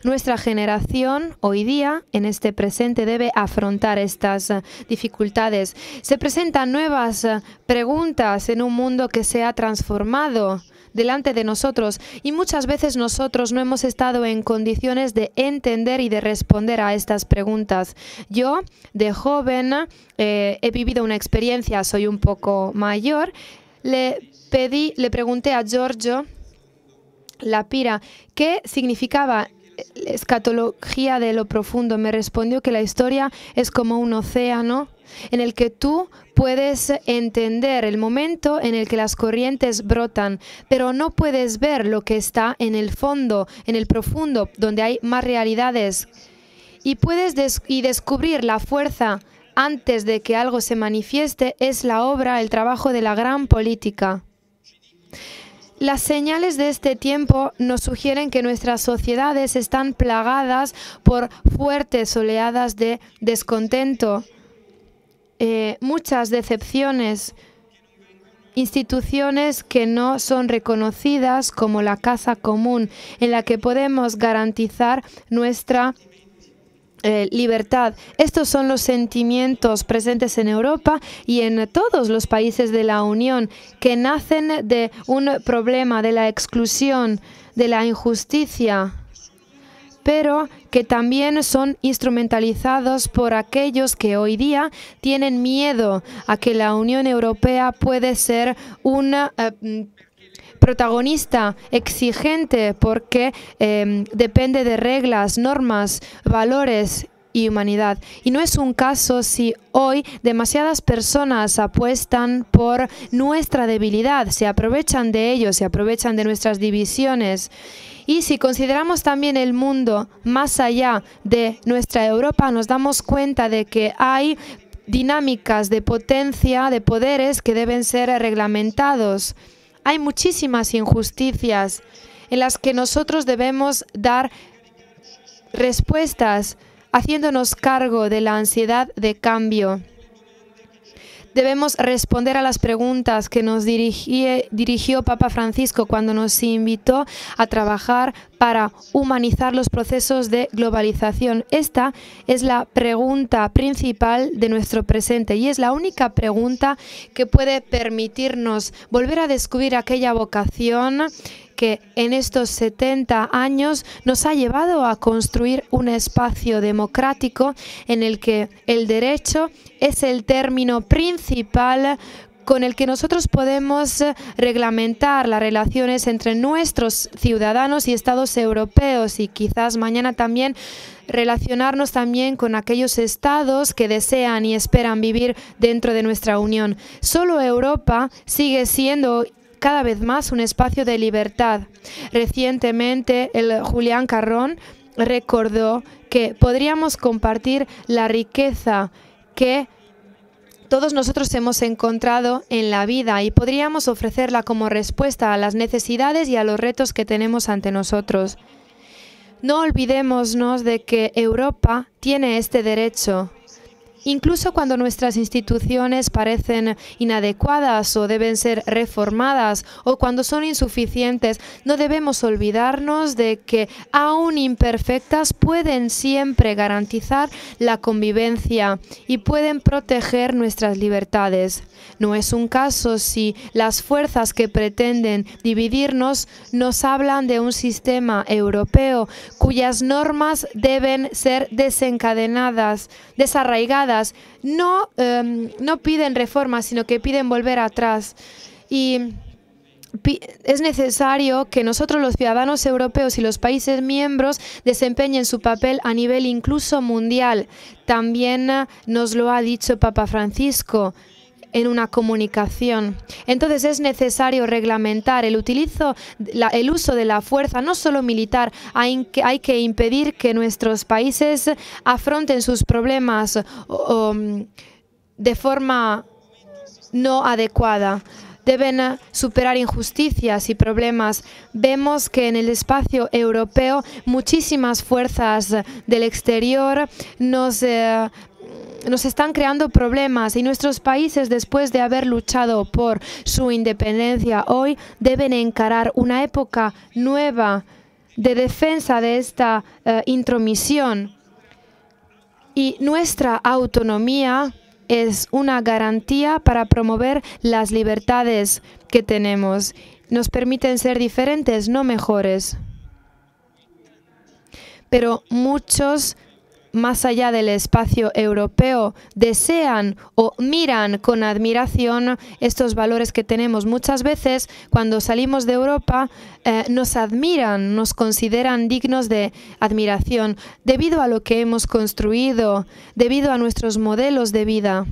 Nuestra generación hoy día, en este presente, debe afrontar estas dificultades. Se presentan nuevas preguntas en un mundo que se ha transformado delante de nosotros y muchas veces nosotros no hemos estado en condiciones de entender y de responder a estas preguntas. Yo, de joven, he vivido una experiencia, soy un poco mayor. Le pregunté a Giorgio Lapira qué significaba escatología de lo profundo. Me respondió que la historia es como un océano en el que tú puedes entender el momento en el que las corrientes brotan, pero no puedes ver lo que está en el fondo, en el profundo, donde hay más realidades. Y puedes descubrir la fuerza antes de que algo se manifieste. Es la obra, el trabajo de la gran política. Las señales de este tiempo nos sugieren que nuestras sociedades están plagadas por fuertes oleadas de descontento, muchas decepciones, instituciones que no son reconocidas como la casa común en la que podemos garantizar nuestra libertad. Estos son los sentimientos presentes en Europa y en todos los países de la Unión, que nacen de un problema de la exclusión, de la injusticia, pero que también son instrumentalizados por aquellos que hoy día tienen miedo a que la Unión Europea puede ser una protagonista exigente porque depende de reglas, normas, valores y humanidad. Y no es un caso si hoy demasiadas personas apuestan por nuestra debilidad, se aprovechan de ello, se aprovechan de nuestras divisiones. Y si consideramos también el mundo más allá de nuestra Europa, nos damos cuenta de que hay dinámicas de potencia, de poderes que deben ser reglamentados. Hay muchísimas injusticias en las que nosotros debemos dar respuestas haciéndonos cargo de la ansiedad de cambio. Debemos responder a las preguntas que nos dirigió Papa Francisco cuando nos invitó a trabajar para humanizar los procesos de globalización. Esta es la pregunta principal de nuestro presente y es la única pregunta que puede permitirnos volver a descubrir aquella vocación que en estos 70 años nos ha llevado a construir un espacio democrático en el que el derecho es el término principal con el que nosotros podemos reglamentar las relaciones entre nuestros ciudadanos y estados europeos y quizás mañana también relacionarnos también con aquellos estados que desean y esperan vivir dentro de nuestra Unión. Solo Europa sigue siendo cada vez más un espacio de libertad. Recientemente, el Julián Carrón recordó que podríamos compartir la riqueza que todos nosotros hemos encontrado en la vida y podríamos ofrecerla como respuesta a las necesidades y a los retos que tenemos ante nosotros. No olvidémonos de que Europa tiene este derecho. Incluso cuando nuestras instituciones parecen inadecuadas o deben ser reformadas o cuando son insuficientes, no debemos olvidarnos de que, aún imperfectas, pueden siempre garantizar la convivencia y pueden proteger nuestras libertades. No es un caso si las fuerzas que pretenden dividirnos nos hablan de un sistema europeo cuyas normas deben ser desencadenadas, desarraigadas. No piden reformas, sino que piden volver atrás. Y es necesario que nosotros, los ciudadanos europeos y los países miembros, desempeñen su papel a nivel incluso mundial. También nos lo ha dicho Papa Francisco en una comunicación. Entonces es necesario reglamentar el uso de la fuerza, no solo militar. Hay que impedir que nuestros países afronten sus problemas de forma no adecuada. Deben superar injusticias y problemas. Vemos que en el espacio europeo muchísimas fuerzas del exterior nos están creando problemas y nuestros países, después de haber luchado por su independencia, hoy deben encarar una época nueva de defensa de esta intromisión. Y nuestra autonomía es una garantía para promover las libertades que tenemos. Nos permiten ser diferentes, no mejores. Pero muchos, más allá del espacio europeo, desean o miran con admiración estos valores que tenemos. Muchas veces, cuando salimos de Europa, nos admiran, nos consideran dignos de admiración, debido a lo que hemos construido, debido a nuestros modelos de vida.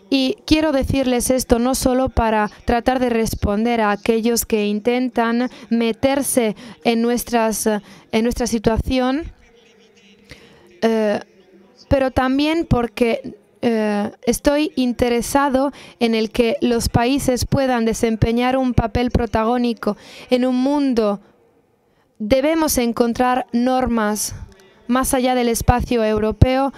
Y quiero decirles esto no solo para tratar de responder a aquellos que intentan meterse en nuestra situación, pero también porque estoy interesado en el que los países puedan desempeñar un papel protagónico en un mundo. Debemos encontrar normas más allá del espacio europeo.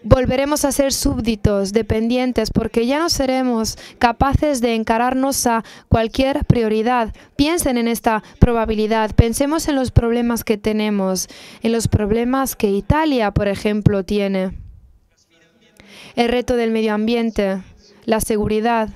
Volveremos a ser súbditos, dependientes, porque ya no seremos capaces de encararnos a cualquier prioridad. Piensen en esta probabilidad, pensemos en los problemas que tenemos, en los problemas que Italia, por ejemplo, tiene. El reto del medio ambiente, la seguridad,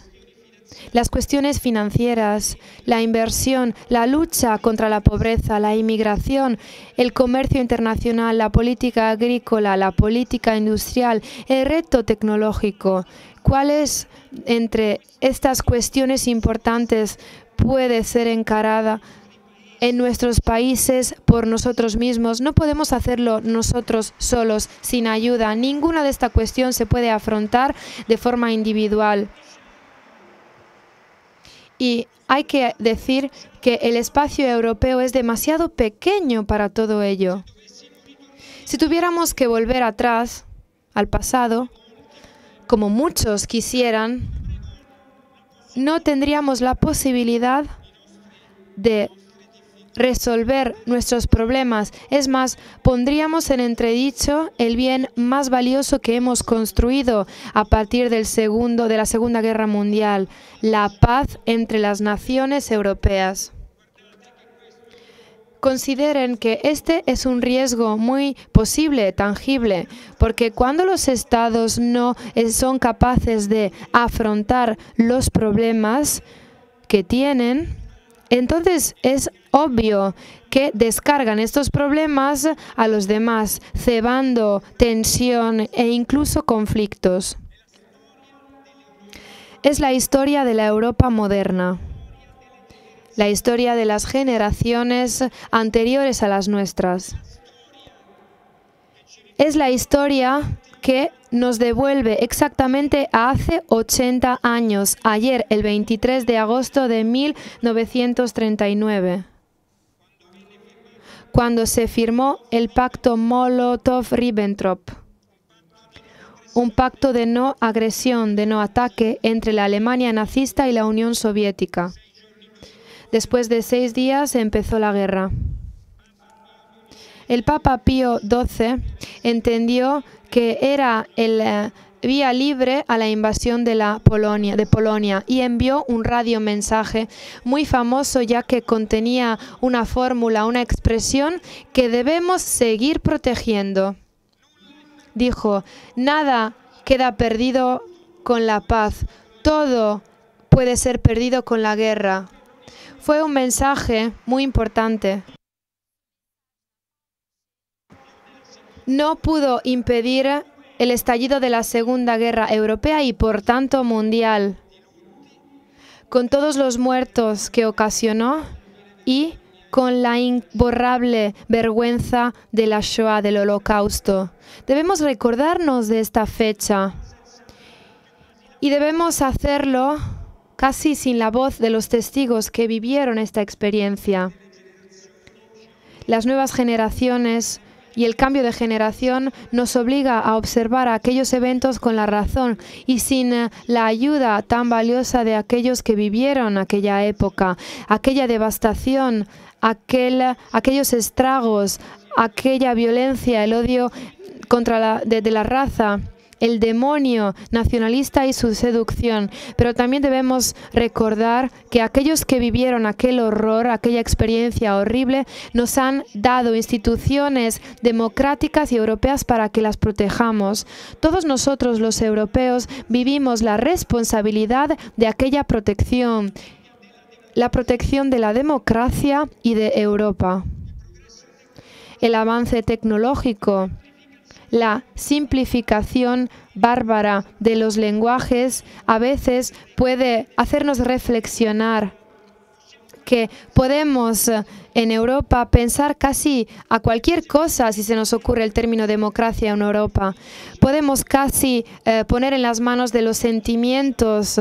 las cuestiones financieras, la inversión, la lucha contra la pobreza, la inmigración, el comercio internacional, la política agrícola, la política industrial, el reto tecnológico. ¿Cuáles entre estas cuestiones importantes puede ser encarada en nuestros países por nosotros mismos? No podemos hacerlo nosotros solos, sin ayuda. Ninguna de esta cuestión se puede afrontar de forma individual. Y hay que decir que el espacio europeo es demasiado pequeño para todo ello. Si tuviéramos que volver atrás, al pasado, como muchos quisieran, no tendríamos la posibilidad de resolver nuestros problemas. Es más, pondríamos en entredicho el bien más valioso que hemos construido a partir de la Segunda Guerra Mundial, la paz entre las naciones europeas. Consideren que este es un riesgo muy posible, tangible, porque cuando los estados no son capaces de afrontar los problemas que tienen, entonces es obvio que descargan estos problemas a los demás, cebando tensión e incluso conflictos. Es la historia de la Europa moderna, la historia de las generaciones anteriores a las nuestras. Es la historia que nos devuelve exactamente a hace 80 años, ayer, el 23 de agosto de 1939, cuando se firmó el pacto Molotov-Ribbentrop, un pacto de no agresión, de no ataque entre la Alemania nazista y la Unión Soviética. Después de 6 días empezó la guerra. El Papa Pío XII entendió que era el vía libre a la invasión de Polonia y envió un radiomensaje muy famoso, ya que contenía una fórmula, una expresión que debemos seguir protegiendo. Dijo: nada queda perdido con la paz, todo puede ser perdido con la guerra. Fue un mensaje muy importante. No pudo impedir el estallido de la Segunda Guerra Europea y por tanto mundial, con todos los muertos que ocasionó y con la imborrable vergüenza de la Shoah, del Holocausto. Debemos recordarnos de esta fecha y debemos hacerlo casi sin la voz de los testigos que vivieron esta experiencia. Las nuevas generaciones y el cambio de generación nos obliga a observar aquellos eventos con la razón y sin la ayuda tan valiosa de aquellos que vivieron aquella época, aquella devastación, aquellos estragos, aquella violencia, el odio contra de la raza, el demonio nacionalista y su seducción. Pero también debemos recordar que aquellos que vivieron aquel horror, aquella experiencia horrible, nos han dado instituciones democráticas y europeas para que las protejamos. Todos nosotros, los europeos, vivimos la responsabilidad de aquella protección, la protección de la democracia y de Europa. El avance tecnológico, la simplificación bárbara de los lenguajes a veces puede hacernos reflexionar que podemos en Europa pensar casi a cualquier cosa si se nos ocurre el término democracia en Europa. Podemos casi poner en las manos de los sentimientos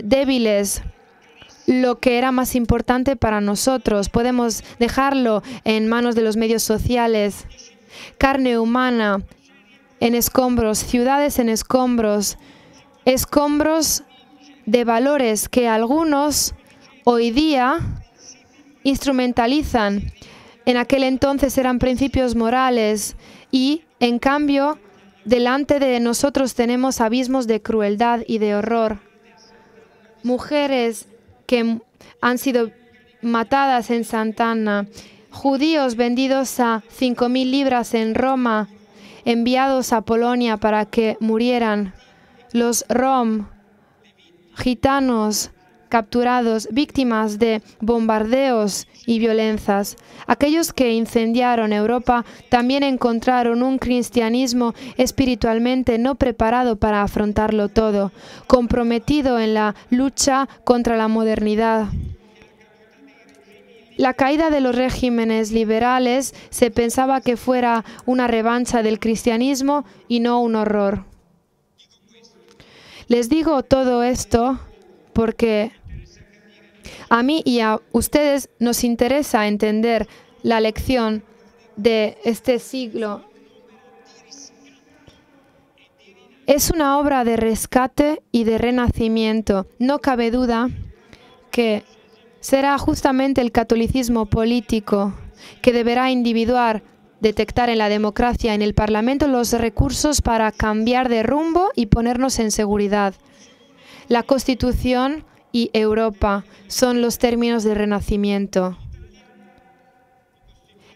débiles lo que era más importante para nosotros. Podemos dejarlo en manos de los medios sociales. Carne humana en escombros, ciudades en escombros, escombros de valores que algunos hoy día instrumentalizan. En aquel entonces eran principios morales y, en cambio, delante de nosotros tenemos abismos de crueldad y de horror. Mujeres que han sido matadas en Sant'Anna, judíos vendidos a 5.000 libras en Roma, enviados a Polonia para que murieran, los rom, gitanos capturados, víctimas de bombardeos y violencias. Aquellos que incendiaron Europa también encontraron un cristianismo espiritualmente no preparado para afrontarlo todo, comprometido en la lucha contra la modernidad. La caída de los regímenes liberales se pensaba que fuera una revancha del cristianismo y no un horror. Les digo todo esto porque a mí y a ustedes nos interesa entender la lección de este siglo. Es una obra de rescate y de renacimiento. No cabe duda que será justamente el catolicismo político que deberá individuar, detectar en la democracia, en el Parlamento, los recursos para cambiar de rumbo y ponernos en seguridad. La Constitución y Europa son los términos del Renacimiento.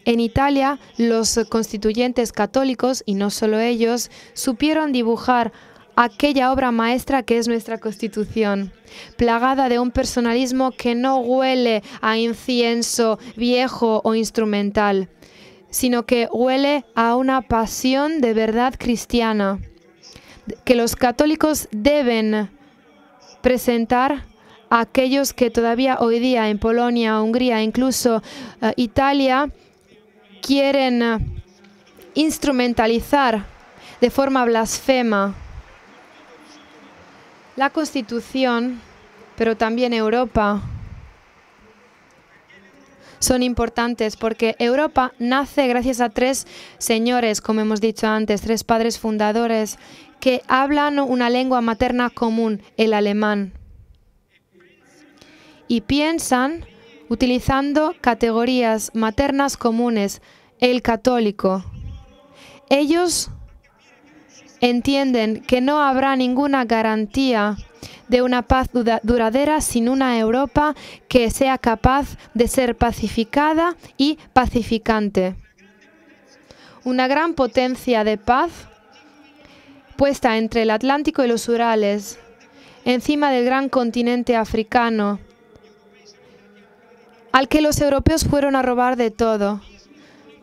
En Italia, los constituyentes católicos, y no solo ellos, supieron dibujar aquella obra maestra que es nuestra Constitución, plagada de un personalismo que no huele a incienso viejo o instrumental, sino que huele a una pasión de verdad cristiana, que los católicos deben presentar a aquellos que todavía hoy día en Polonia, Hungría, incluso Italia, quieren instrumentalizar de forma blasfema la Constitución, pero también Europa, son importantes porque Europa nace gracias a tres señores, como hemos dicho antes, tres padres fundadores que hablan una lengua materna común, el alemán, y piensan utilizando categorías maternas comunes, el católico. Ellos entienden que no habrá ninguna garantía de una paz duradera sin una Europa que sea capaz de ser pacificada y pacificante. Una gran potencia de paz puesta entre el Atlántico y los Urales, encima del gran continente africano, al que los europeos fueron a robar de todo,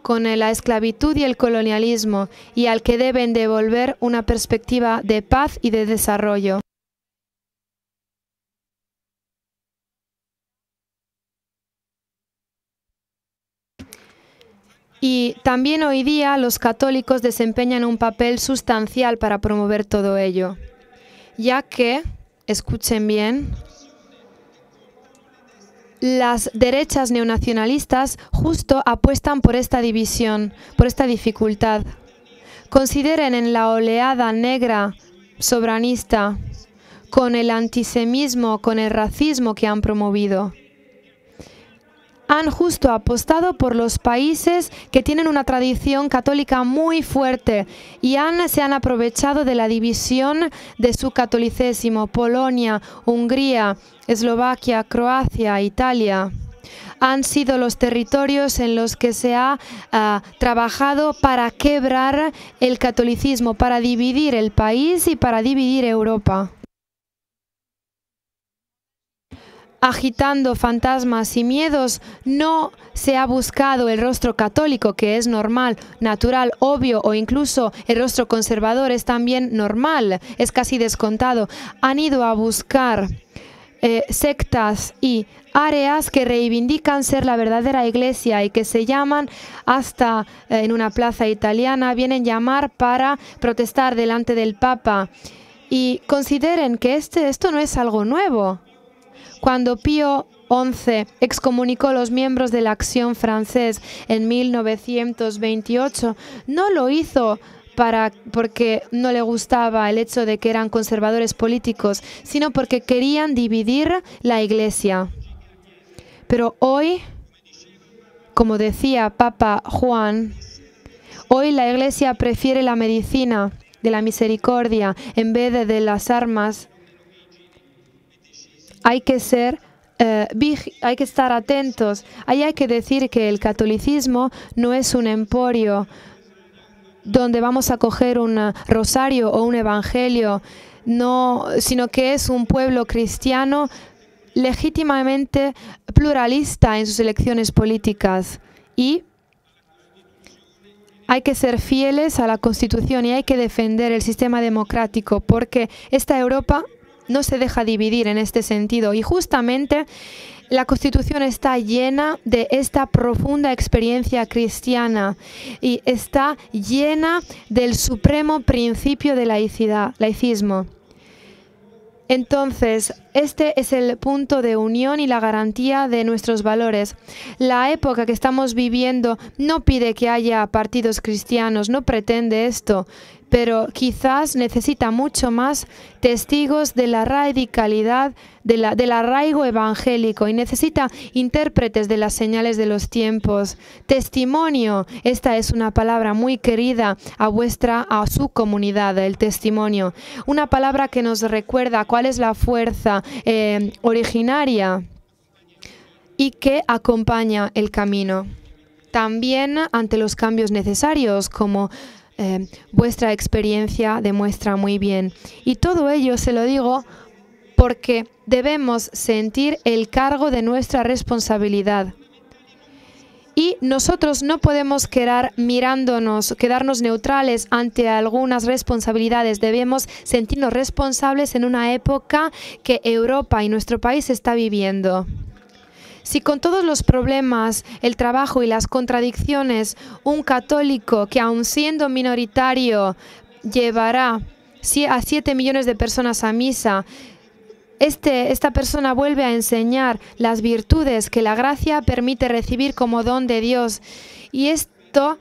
con la esclavitud y el colonialismo, y al que deben devolver una perspectiva de paz y de desarrollo. Y también hoy día los católicos desempeñan un papel sustancial para promover todo ello, ya que, escuchen bien, las derechas neonacionalistas justo apuestan por esta división, por esta dificultad. Consideren en la oleada negra soberanista, con el antisemitismo, con el racismo que han promovido. Han justo apostado por los países que tienen una tradición católica muy fuerte y se han aprovechado de la división de su catolicismo. Polonia, Hungría, Eslovaquia, Croacia, Italia han sido los territorios en los que se ha trabajado para quebrar el catolicismo, para dividir el país y para dividir Europa. Agitando fantasmas y miedos, no se ha buscado el rostro católico, que es normal, natural, obvio, o incluso el rostro conservador es también normal, es casi descontado. Han ido a buscar sectas y áreas que reivindican ser la verdadera iglesia y que se llaman, hasta en una plaza italiana, vienen a llamar para protestar delante del Papa. Y consideren que esto no es algo nuevo. Cuando Pío XI excomunicó a los miembros de la Acción francés en 1928, no lo hizo porque no le gustaba el hecho de que eran conservadores políticos, sino porque querían dividir la Iglesia. Pero hoy, como decía Papa Juan, hoy la Iglesia prefiere la medicina de la misericordia en vez de las armas. Hay que estar atentos. Ahí hay que decir que el catolicismo no es un emporio donde vamos a coger un rosario o un evangelio, no, sino que es un pueblo cristiano legítimamente pluralista en sus elecciones políticas. Y hay que ser fieles a la Constitución y hay que defender el sistema democrático, porque esta Europa no se deja dividir en este sentido. Y justamente la Constitución está llena de esta profunda experiencia cristiana y está llena del supremo principio de laicismo. Entonces, este es el punto de unión y la garantía de nuestros valores. La época que estamos viviendo no pide que haya partidos cristianos, no pretende esto, pero quizás necesita mucho más testigos de la radicalidad, del arraigo evangélico, y necesita intérpretes de las señales de los tiempos. Testimonio, esta es una palabra muy querida a su comunidad, el testimonio. Una palabra que nos recuerda cuál es la fuerza originaria y que acompaña el camino. También ante los cambios necesarios, como vuestra experiencia demuestra muy bien. Y todo ello se lo digo porque debemos sentir el cargo de nuestra responsabilidad. Y nosotros no podemos quedarnos neutrales ante algunas responsabilidades. Debemos sentirnos responsables en una época que Europa y nuestro país está viviendo. Si con todos los problemas, el trabajo y las contradicciones, un católico que aun siendo minoritario llevará a 7 millones de personas a misa, esta persona vuelve a enseñar las virtudes que la gracia permite recibir como don de Dios, y esto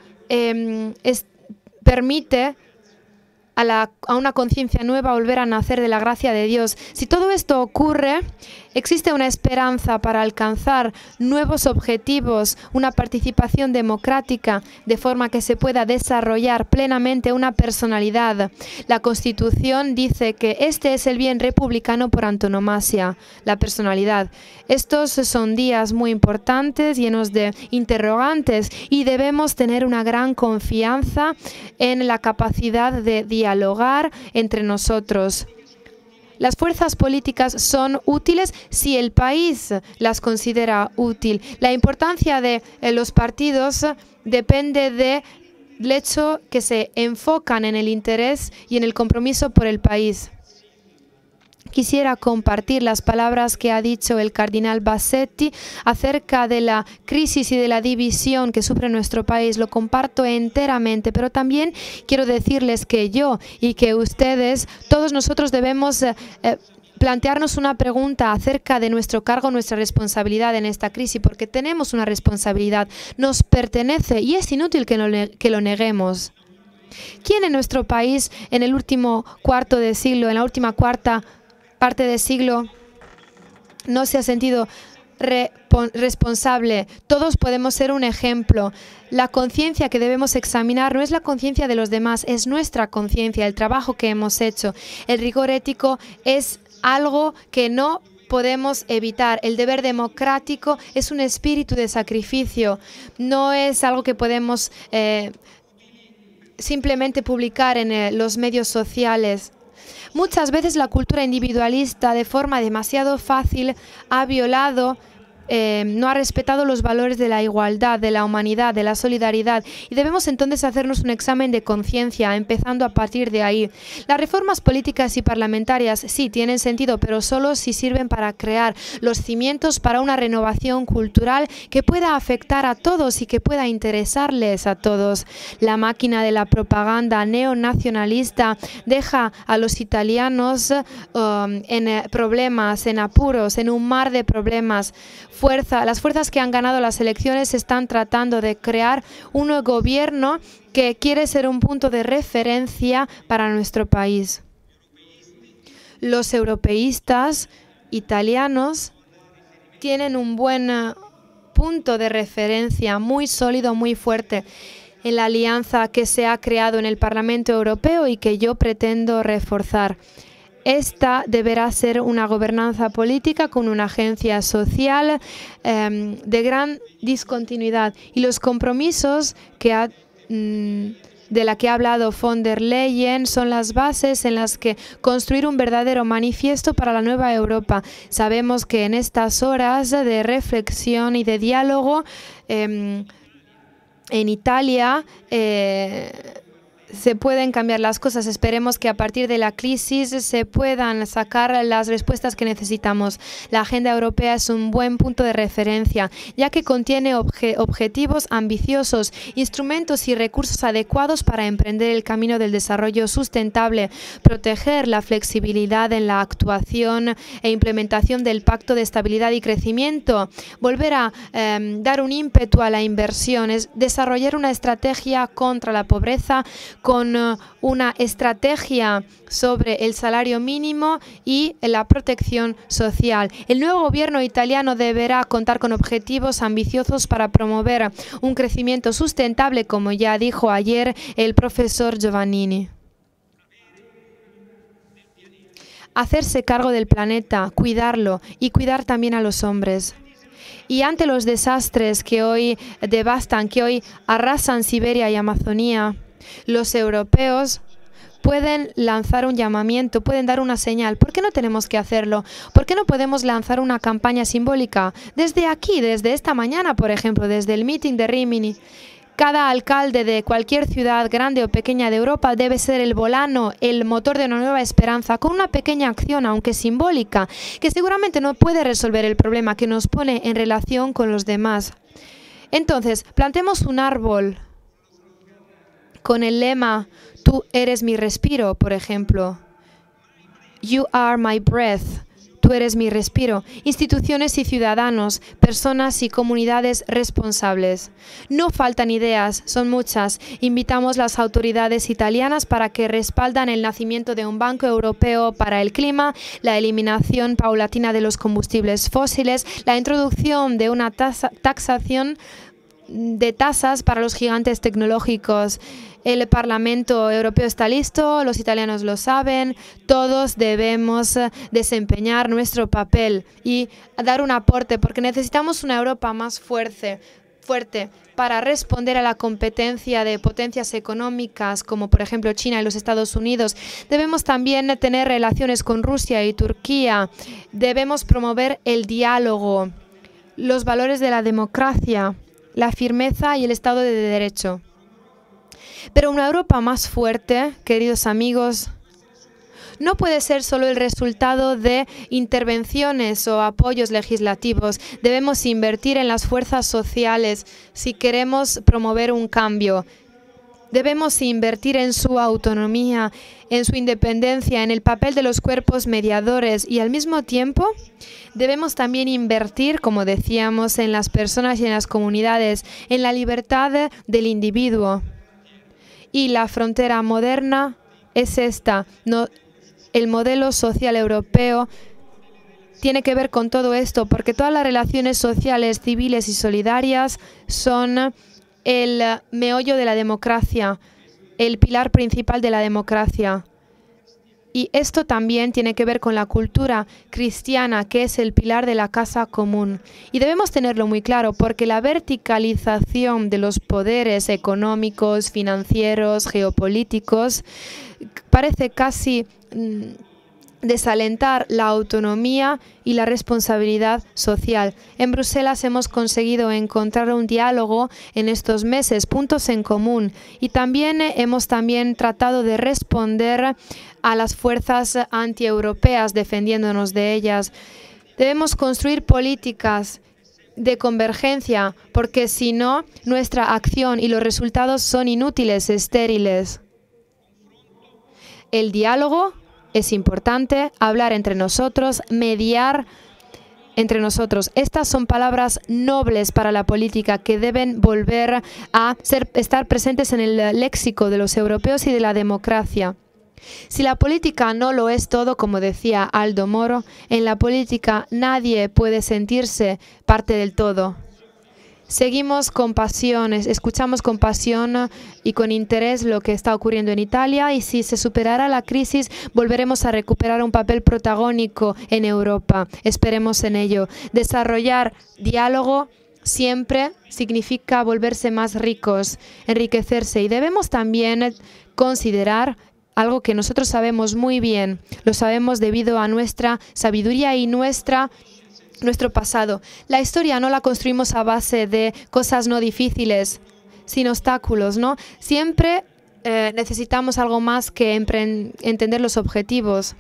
permite a una conciencia nueva volver a nacer de la gracia de Dios. Si todo esto ocurre, existe una esperanza para alcanzar nuevos objetivos, una participación democrática, de forma que se pueda desarrollar plenamente una personalidad. La Constitución dice que este es el bien republicano por antonomasia, la personalidad. Estos son días muy importantes, llenos de interrogantes, y debemos tener una gran confianza en la capacidad de dialogar entre nosotros. Las fuerzas políticas son útiles si el país las considera útil. La importancia de los partidos depende del hecho que se enfocan en el interés y en el compromiso por el país. Quisiera compartir las palabras que ha dicho el cardenal Bassetti acerca de la crisis y de la división que sufre nuestro país. Lo comparto enteramente, pero también quiero decirles que yo y que ustedes, todos nosotros debemos plantearnos una pregunta acerca de nuestro cargo, nuestra responsabilidad en esta crisis, porque tenemos una responsabilidad, nos pertenece y es inútil que lo neguemos. ¿Quién en nuestro país en el último cuarto de siglo, en la última cuarta parte de siglo, no se ha sentido responsable? Todos podemos ser un ejemplo. La conciencia que debemos examinar no es la conciencia de los demás, es nuestra conciencia, el trabajo que hemos hecho. El rigor ético es algo que no podemos evitar. El deber democrático es un espíritu de sacrificio, no es algo que podemos simplemente publicar en los medios sociales. Muchas veces la cultura individualista, de forma demasiado fácil, ha violado, no ha respetado los valores de la igualdad, de la humanidad, de la solidaridad, y debemos entonces hacernos un examen de conciencia, empezando a partir de ahí. Las reformas políticas y parlamentarias sí tienen sentido, pero solo si sirven para crear los cimientos para una renovación cultural que pueda afectar a todos y que pueda interesarles a todos. La máquina de la propaganda neonacionalista deja a los italianos en problemas, en apuros, en un mar de problemas. las fuerzas que han ganado las elecciones están tratando de crear un gobierno que quiere ser un punto de referencia para nuestro país. Los europeístas italianos tienen un buen punto de referencia muy sólido, muy fuerte en la alianza que se ha creado en el Parlamento Europeo y que yo pretendo reforzar. Esta deberá ser una gobernanza política con una agencia social de gran discontinuidad. Y los compromisos de la que ha hablado von der Leyen son las bases en las que construir un verdadero manifiesto para la nueva Europa. Sabemos que en estas horas de reflexión y de diálogo en Italia se pueden cambiar las cosas. Esperemos que a partir de la crisis se puedan sacar las respuestas que necesitamos. La agenda europea es un buen punto de referencia, ya que contiene objetivos ambiciosos, instrumentos y recursos adecuados para emprender el camino del desarrollo sustentable, proteger la flexibilidad en la actuación e implementación del Pacto de Estabilidad y Crecimiento, volver a dar un ímpetu a la inversión, es desarrollar una estrategia contra la pobreza, con una estrategia sobre el salario mínimo y la protección social. El nuevo gobierno italiano deberá contar con objetivos ambiciosos para promover un crecimiento sustentable, como ya dijo ayer el profesor Giovannini. Hacerse cargo del planeta, cuidarlo y cuidar también a los hombres. Y ante los desastres que hoy devastan, que hoy arrasan Siberia y Amazonía, los europeos pueden lanzar un llamamiento, pueden dar una señal. ¿Por qué no tenemos que hacerlo? ¿Por qué no podemos lanzar una campaña simbólica? Desde aquí, desde esta mañana, por ejemplo, desde el meeting de Rimini. Cada alcalde de cualquier ciudad grande o pequeña de Europa debe ser el volano, el motor de una nueva esperanza, con una pequeña acción, aunque simbólica, que seguramente no puede resolver el problema que nos pone en relación con los demás. Entonces, plantemos un árbol con el lema "Tú eres mi respiro", por ejemplo. You are my breath. Tú eres mi respiro. Instituciones y ciudadanos, personas y comunidades responsables. No faltan ideas, son muchas. Invitamos a las autoridades italianas para que respaldan el nacimiento de un Banco Europeo para el Clima, la eliminación paulatina de los combustibles fósiles, la introducción de una taxación de tasas para los gigantes tecnológicos. El Parlamento Europeo está listo, los italianos lo saben, todos debemos desempeñar nuestro papel y dar un aporte, porque necesitamos una Europa más fuerte para responder a la competencia de potencias económicas como por ejemplo China y los Estados Unidos. Debemos también tener relaciones con Rusia y Turquía. Debemos promover el diálogo, los valores de la democracia, la firmeza y el Estado de Derecho. Pero una Europa más fuerte, queridos amigos, no puede ser solo el resultado de intervenciones o apoyos legislativos. Debemos invertir en las fuerzas sociales si queremos promover un cambio. Debemos invertir en su autonomía, en su independencia, en el papel de los cuerpos mediadores y al mismo tiempo debemos también invertir, como decíamos, en las personas y en las comunidades, en la libertad del individuo. Y la frontera moderna es esta. El modelo social europeo tiene que ver con todo esto, porque todas las relaciones sociales, civiles y solidarias son el meollo de la democracia, el pilar principal de la democracia. Y esto también tiene que ver con la cultura cristiana, que es el pilar de la casa común. Y debemos tenerlo muy claro, porque la verticalización de los poderes económicos, financieros, geopolíticos, parece casi desalentar la autonomía y la responsabilidad social. En Bruselas hemos conseguido encontrar un diálogo en estos meses, puntos en común, y también hemos tratado de responder a las fuerzas antieuropeas, defendiéndonos de ellas. Debemos construir políticas de convergencia, porque si no, nuestra acción y los resultados son inútiles, estériles. El diálogo es importante, hablar entre nosotros, mediar entre nosotros. Estas son palabras nobles para la política que deben volver a estar presentes en el léxico de los europeos y de la democracia. Si la política no lo es todo, como decía Aldo Moro, en la política nadie puede sentirse parte del todo. Seguimos con pasión, escuchamos con pasión y con interés lo que está ocurriendo en Italia, y si se superará la crisis volveremos a recuperar un papel protagónico en Europa. Esperemos en ello. Desarrollar diálogo siempre significa volverse más ricos, enriquecerse, y debemos también considerar algo que nosotros sabemos muy bien, lo sabemos debido a nuestra sabiduría y nuestro pasado. La historia no la construimos a base de cosas no difíciles, sin obstáculos, ¿no? Siempre necesitamos algo más que entender los objetivos.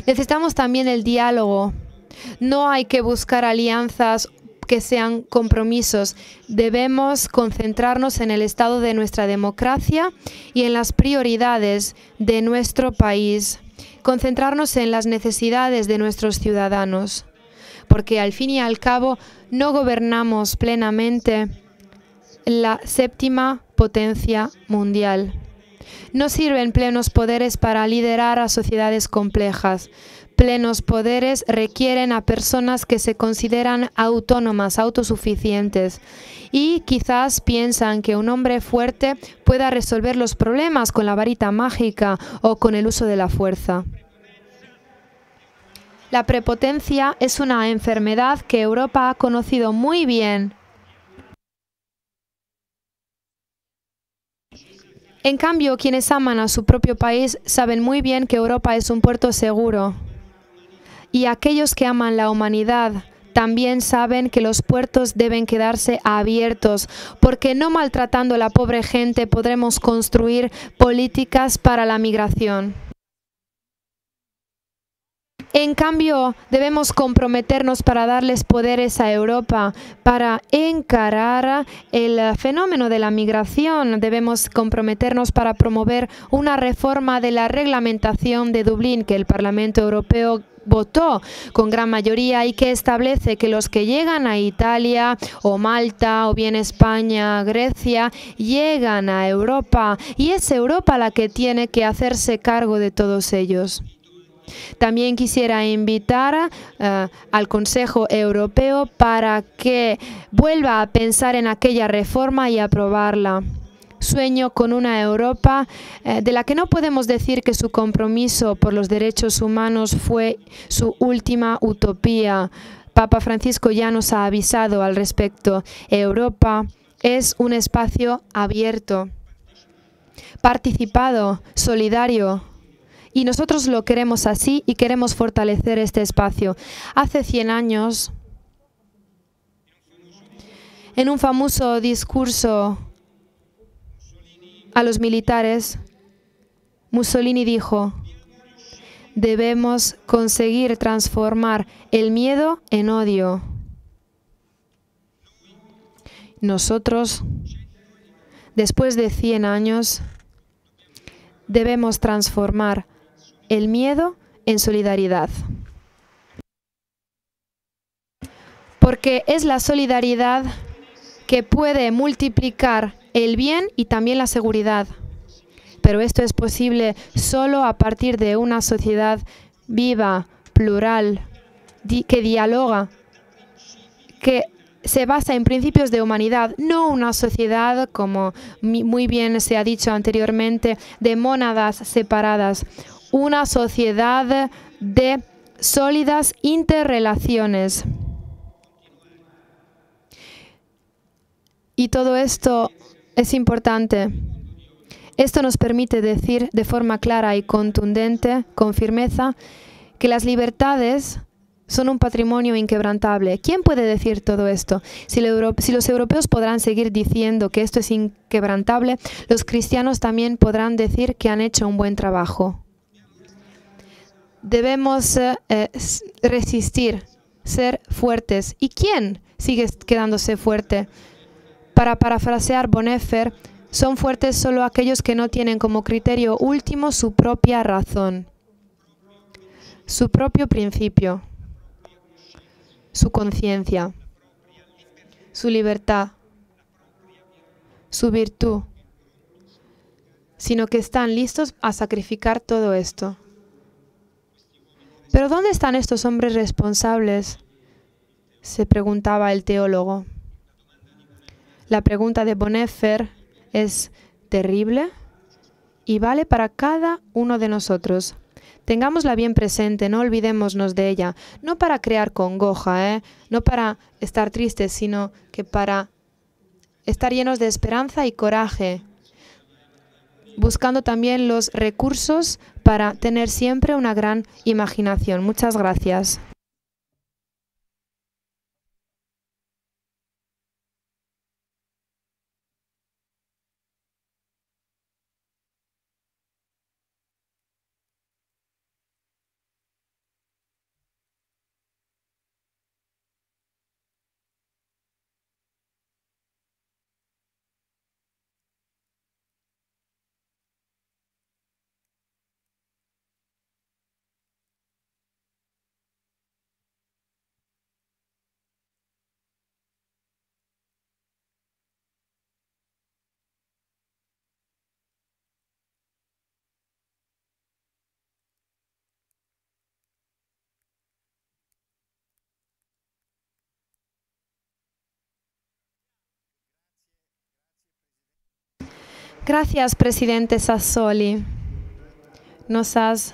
Necesitamos también el diálogo. No hay que buscar alianzas que sean compromisos. Debemos concentrarnos en el estado de nuestra democracia y en las prioridades de nuestro país. Concentrarnos en las necesidades de nuestros ciudadanos. Porque al fin y al cabo no gobernamos plenamente la séptima potencia mundial. No sirven plenos poderes para liderar a sociedades complejas. Plenos poderes requieren a personas que se consideran autónomas, autosuficientes, y quizás piensan que un hombre fuerte pueda resolver los problemas con la varita mágica o con el uso de la fuerza. La prepotencia es una enfermedad que Europa ha conocido muy bien. En cambio, quienes aman a su propio país saben muy bien que Europa es un puerto seguro. Y aquellos que aman la humanidad también saben que los puertos deben quedarse abiertos, porque no maltratando a la pobre gente podremos construir políticas para la migración. En cambio, debemos comprometernos para darles poderes a Europa, para encarar el fenómeno de la migración. Debemos comprometernos para promover una reforma de la reglamentación de Dublín que el Parlamento Europeo votó con gran mayoría y que establece que los que llegan a Italia o Malta o bien España, Grecia, llegan a Europa, y es Europa la que tiene que hacerse cargo de todos ellos. También quisiera invitar al Consejo Europeo para que vuelva a pensar en aquella reforma y aprobarla. Sueño con una Europa de la que no podemos decir que su compromiso por los derechos humanos fue su última utopía. Papa Francisco ya nos ha avisado al respecto. Europa es un espacio abierto, participado, solidario. Y nosotros lo queremos así y queremos fortalecer este espacio. Hace 100 años, en un famoso discurso a los militares, Mussolini dijo: debemos conseguir transformar el miedo en odio. Nosotros, después de 100 años, debemos transformar el miedo en solidaridad. Porque es la solidaridad que puede multiplicar el bien y también la seguridad. Pero esto es posible solo a partir de una sociedad viva, plural, que dialoga, que se basa en principios de humanidad, no una sociedad, como muy bien se ha dicho anteriormente, de mónadas separadas. Una sociedad de sólidas interrelaciones. Y todo esto es importante. Esto nos permite decir de forma clara y contundente, con firmeza, que las libertades son un patrimonio inquebrantable. ¿Quién puede decir todo esto? Si los europeos podrán seguir diciendo que esto es inquebrantable, los cristianos también podrán decir que han hecho un buen trabajo. Debemos resistir, ser fuertes. ¿Y quién sigue quedándose fuerte? Para parafrasear Bonhoeffer, son fuertes solo aquellos que no tienen como criterio último su propia razón, su propio principio. su conciencia, su libertad, su virtud, sino que están listos a sacrificar todo esto. ¿Pero dónde están estos hombres responsables?, se preguntaba el teólogo. La pregunta de Bonhoeffer es terrible y vale para cada uno de nosotros. Tengámosla bien presente, no olvidémonos de ella, no para crear congoja, no para estar tristes, sino que para estar llenos de esperanza y coraje, buscando también los recursos para tener siempre una gran imaginación. Muchas gracias. Gracias, presidente Sassoli. Nos has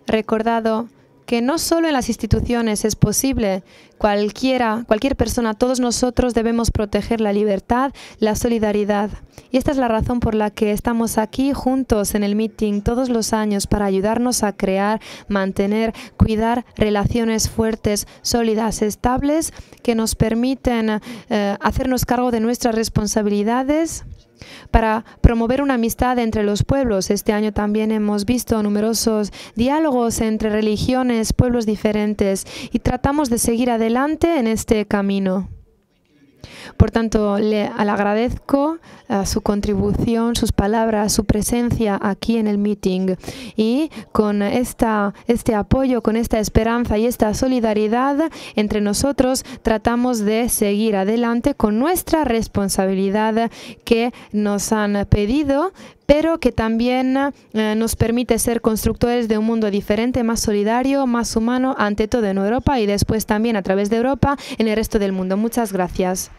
recordado que no solo en las instituciones es posible, cualquier persona, todos nosotros debemos proteger la libertad, la solidaridad. Y esta es la razón por la que estamos aquí juntos en el meeting todos los años para ayudarnos a crear, mantener, cuidar relaciones fuertes, sólidas, estables, que nos permiten hacernos cargo de nuestras responsabilidades, para promover una amistad entre los pueblos. Este año también hemos visto numerosos diálogos entre religiones, pueblos diferentes, y tratamos de seguir adelante en este camino. Por tanto, le agradezco su contribución, sus palabras, su presencia aquí en el meeting. Y con este apoyo, con esta esperanza y esta solidaridad entre nosotros, tratamos de seguir adelante con nuestra responsabilidad que nos han pedido, pero que también nos permite ser constructores de un mundo diferente, más solidario, más humano, ante todo en Europa y después también a través de Europa en el resto del mundo. Muchas gracias.